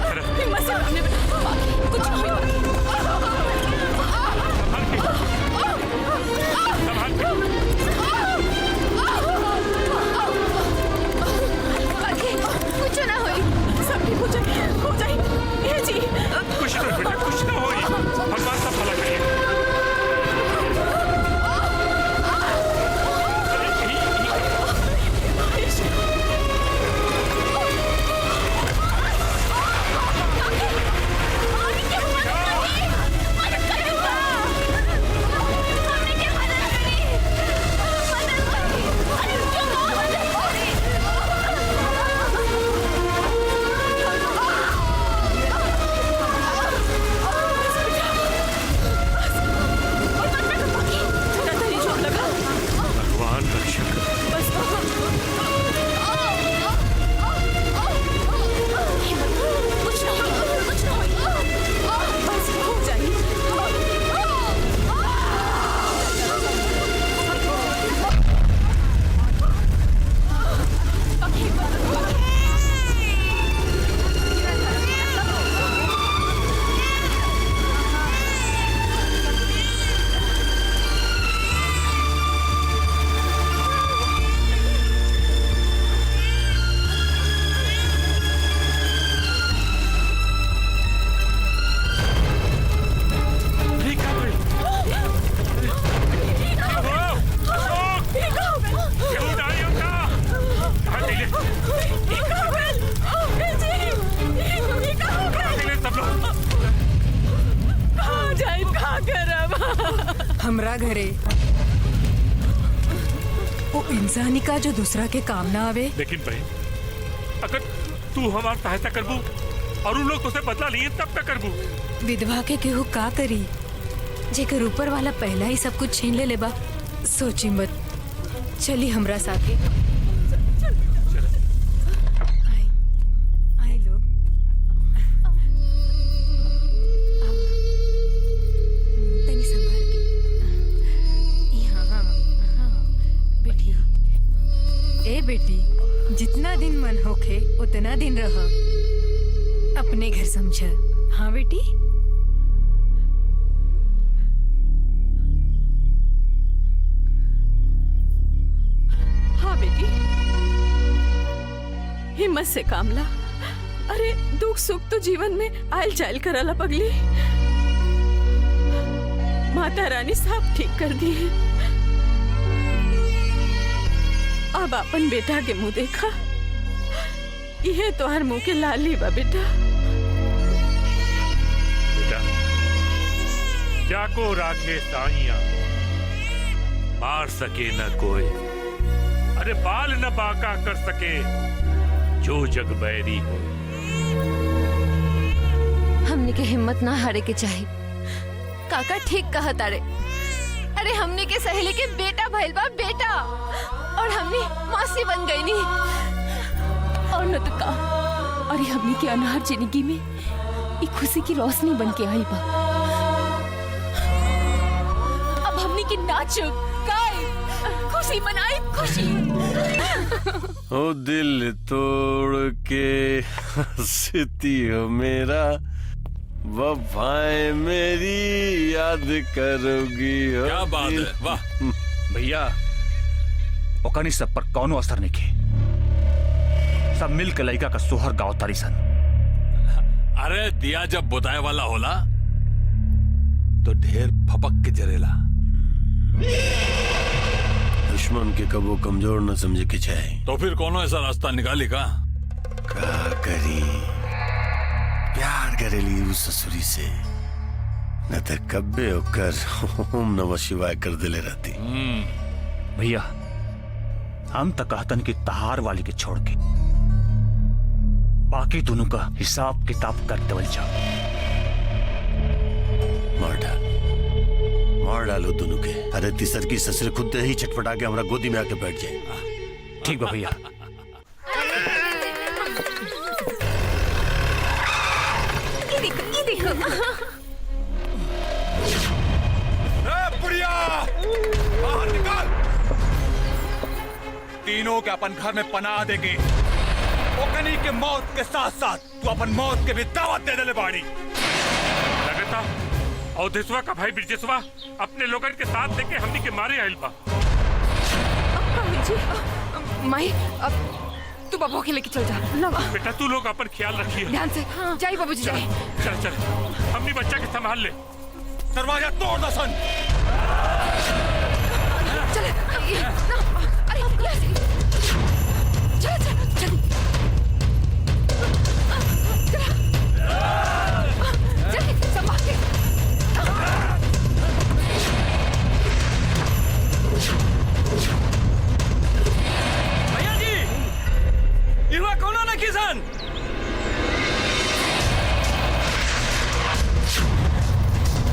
हमरा घरे वो इंसानी का जो दूसरा के काम ना आवे। लेकिन बहन, अगर तू हमारी सहायता करबू और उन लोग तुझसे बदला लिए तब क्या करबू? विधवा के केहू का करी जेकर ऊपर वाला पहला ही सब कुछ छीन ले बा। सोची मत, चली हमरा साथे। आई लोग तनी संभाल के। यहाँ बेटी, ए बेटी, जितना दिन मन होखे उतना दिन रह, अपने घर समझ। हाँ बेटी। हाँ बेटी, हिम्मत से काम ला। अरे दुख सुख तो जीवन में आयल जायल करला पगली। माता रानी सब ठीक कर दी है। अब अपन बेटा के मुंह देखा, यह तोहर मुंह के लाली बा बेटा। बेटा, जाको राखे साइया, मार सके न कोई, अरे बाल न बाका कर सके जो जग बैरी हो। हमने के हिम्मत ना हारे के चाहे। काका ठीक कहा तारे। अरे हमने के सहेली के बेटा भइल बा, बेटा, और हमने मासी बन गई नी। और न तो का, अरे हमने के अनहार जिंदगी में एक खुशी की रोशनी बन के आई बा। अब हमने की नाचो गाए, खुशी मनाई, खुशी। ओ दिल तोड़ के हंसती हो मेरा, वफाएं मेरी याद करोगी। क्या बात है, वाह। भैया, ओकनी सब पर कौनो असर नहीं के। सब मिल के लड़का का सोहर गाँव तारी सन। अरे दिया जब बुताए वाला होला तो ढेर फपक के जरेला। दुश्मन के कबो कमजोर न समझे के चाहे। तो फिर कोनो ऐसा रास्ता निकाली का करी? प्यार करेली उस ससुरी से, न तो कब्बे होकर ओम नमः शिवाय कर दिले रहती। भैया, हम तो कहतन की तहार वाली के छोड़ के बाकी दोनों का हिसाब किताब कर देवल जाओ। मार डालो दोनों के। अरे तीसर की ससुर खुद ही चटपटा के हमारा गोदी में आके बैठ जाए। ठीक बा भैया। ये देखो। बुढ़िया, बाहर निकाल। तीनों के अपन घर में पनाह देगी। ओकनी के मौत के साथ साथ तू अपन मौत के भी दावत दे देले बाड़ी। लगता और देशवा का भाई ब्रिजेशवा अपने लोगन के साथ देके हमनी के मारे आइल बा। माई, अब तू बाबू के लेके चल जा। बेटा, तू लोग अपन ख्याल रखिए। ध्यान से। जाइए बाबूजी, जाइए। चल चल, हमनी बच्चा के संभाल ले। दरवाजा तोड़ दो सन। चले। अरे चल। संभाल के। भैया जी, युवा कौन ना किसान?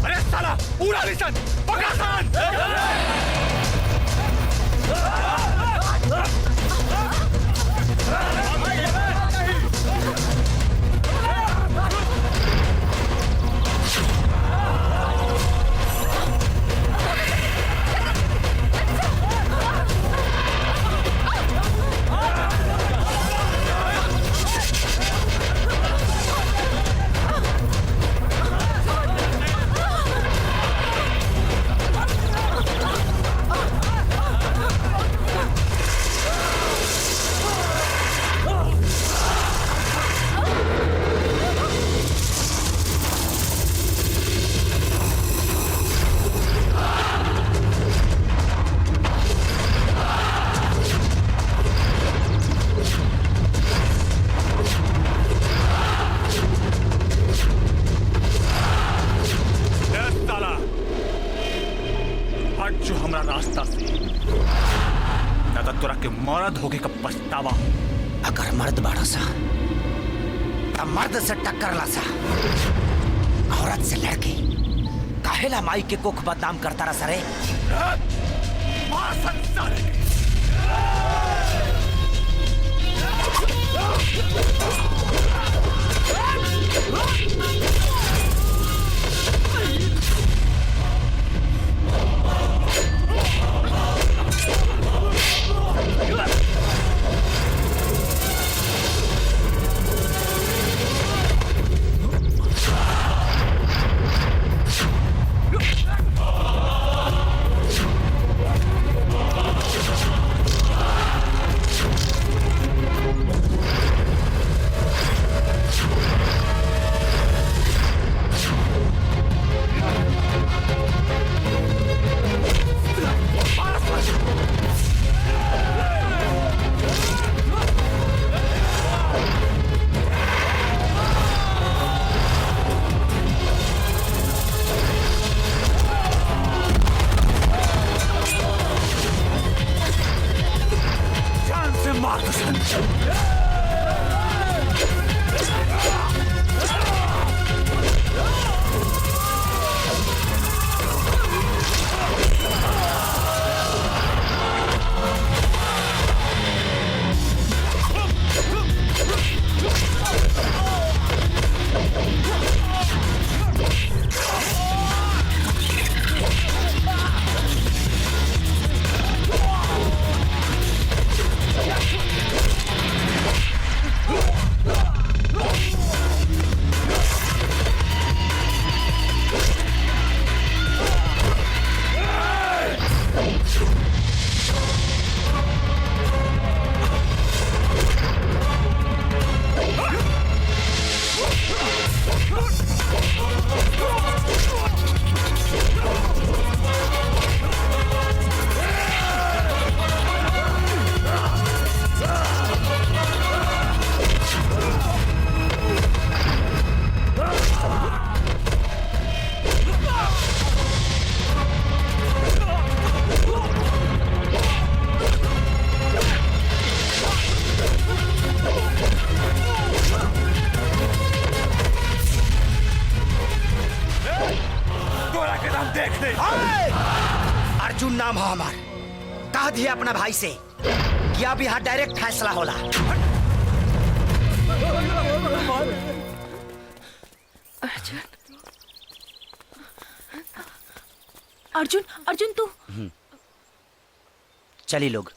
अरे साला, उड़ा निशान, पकड़ा सन। मर्द होके का पछतावा। अगर मर्द बाड़ा सा तब मर्द से टक्कर ला सा, औरत से लड़के काहेला माई के कोख बदनाम करता रहा सरे। अर्जुन नाम हो हमार, कह दिया अपना भाई से कि अब यहाँ डायरेक्ट फैसला होला। अर्जुन, अर्जुन तू चलिए लोग।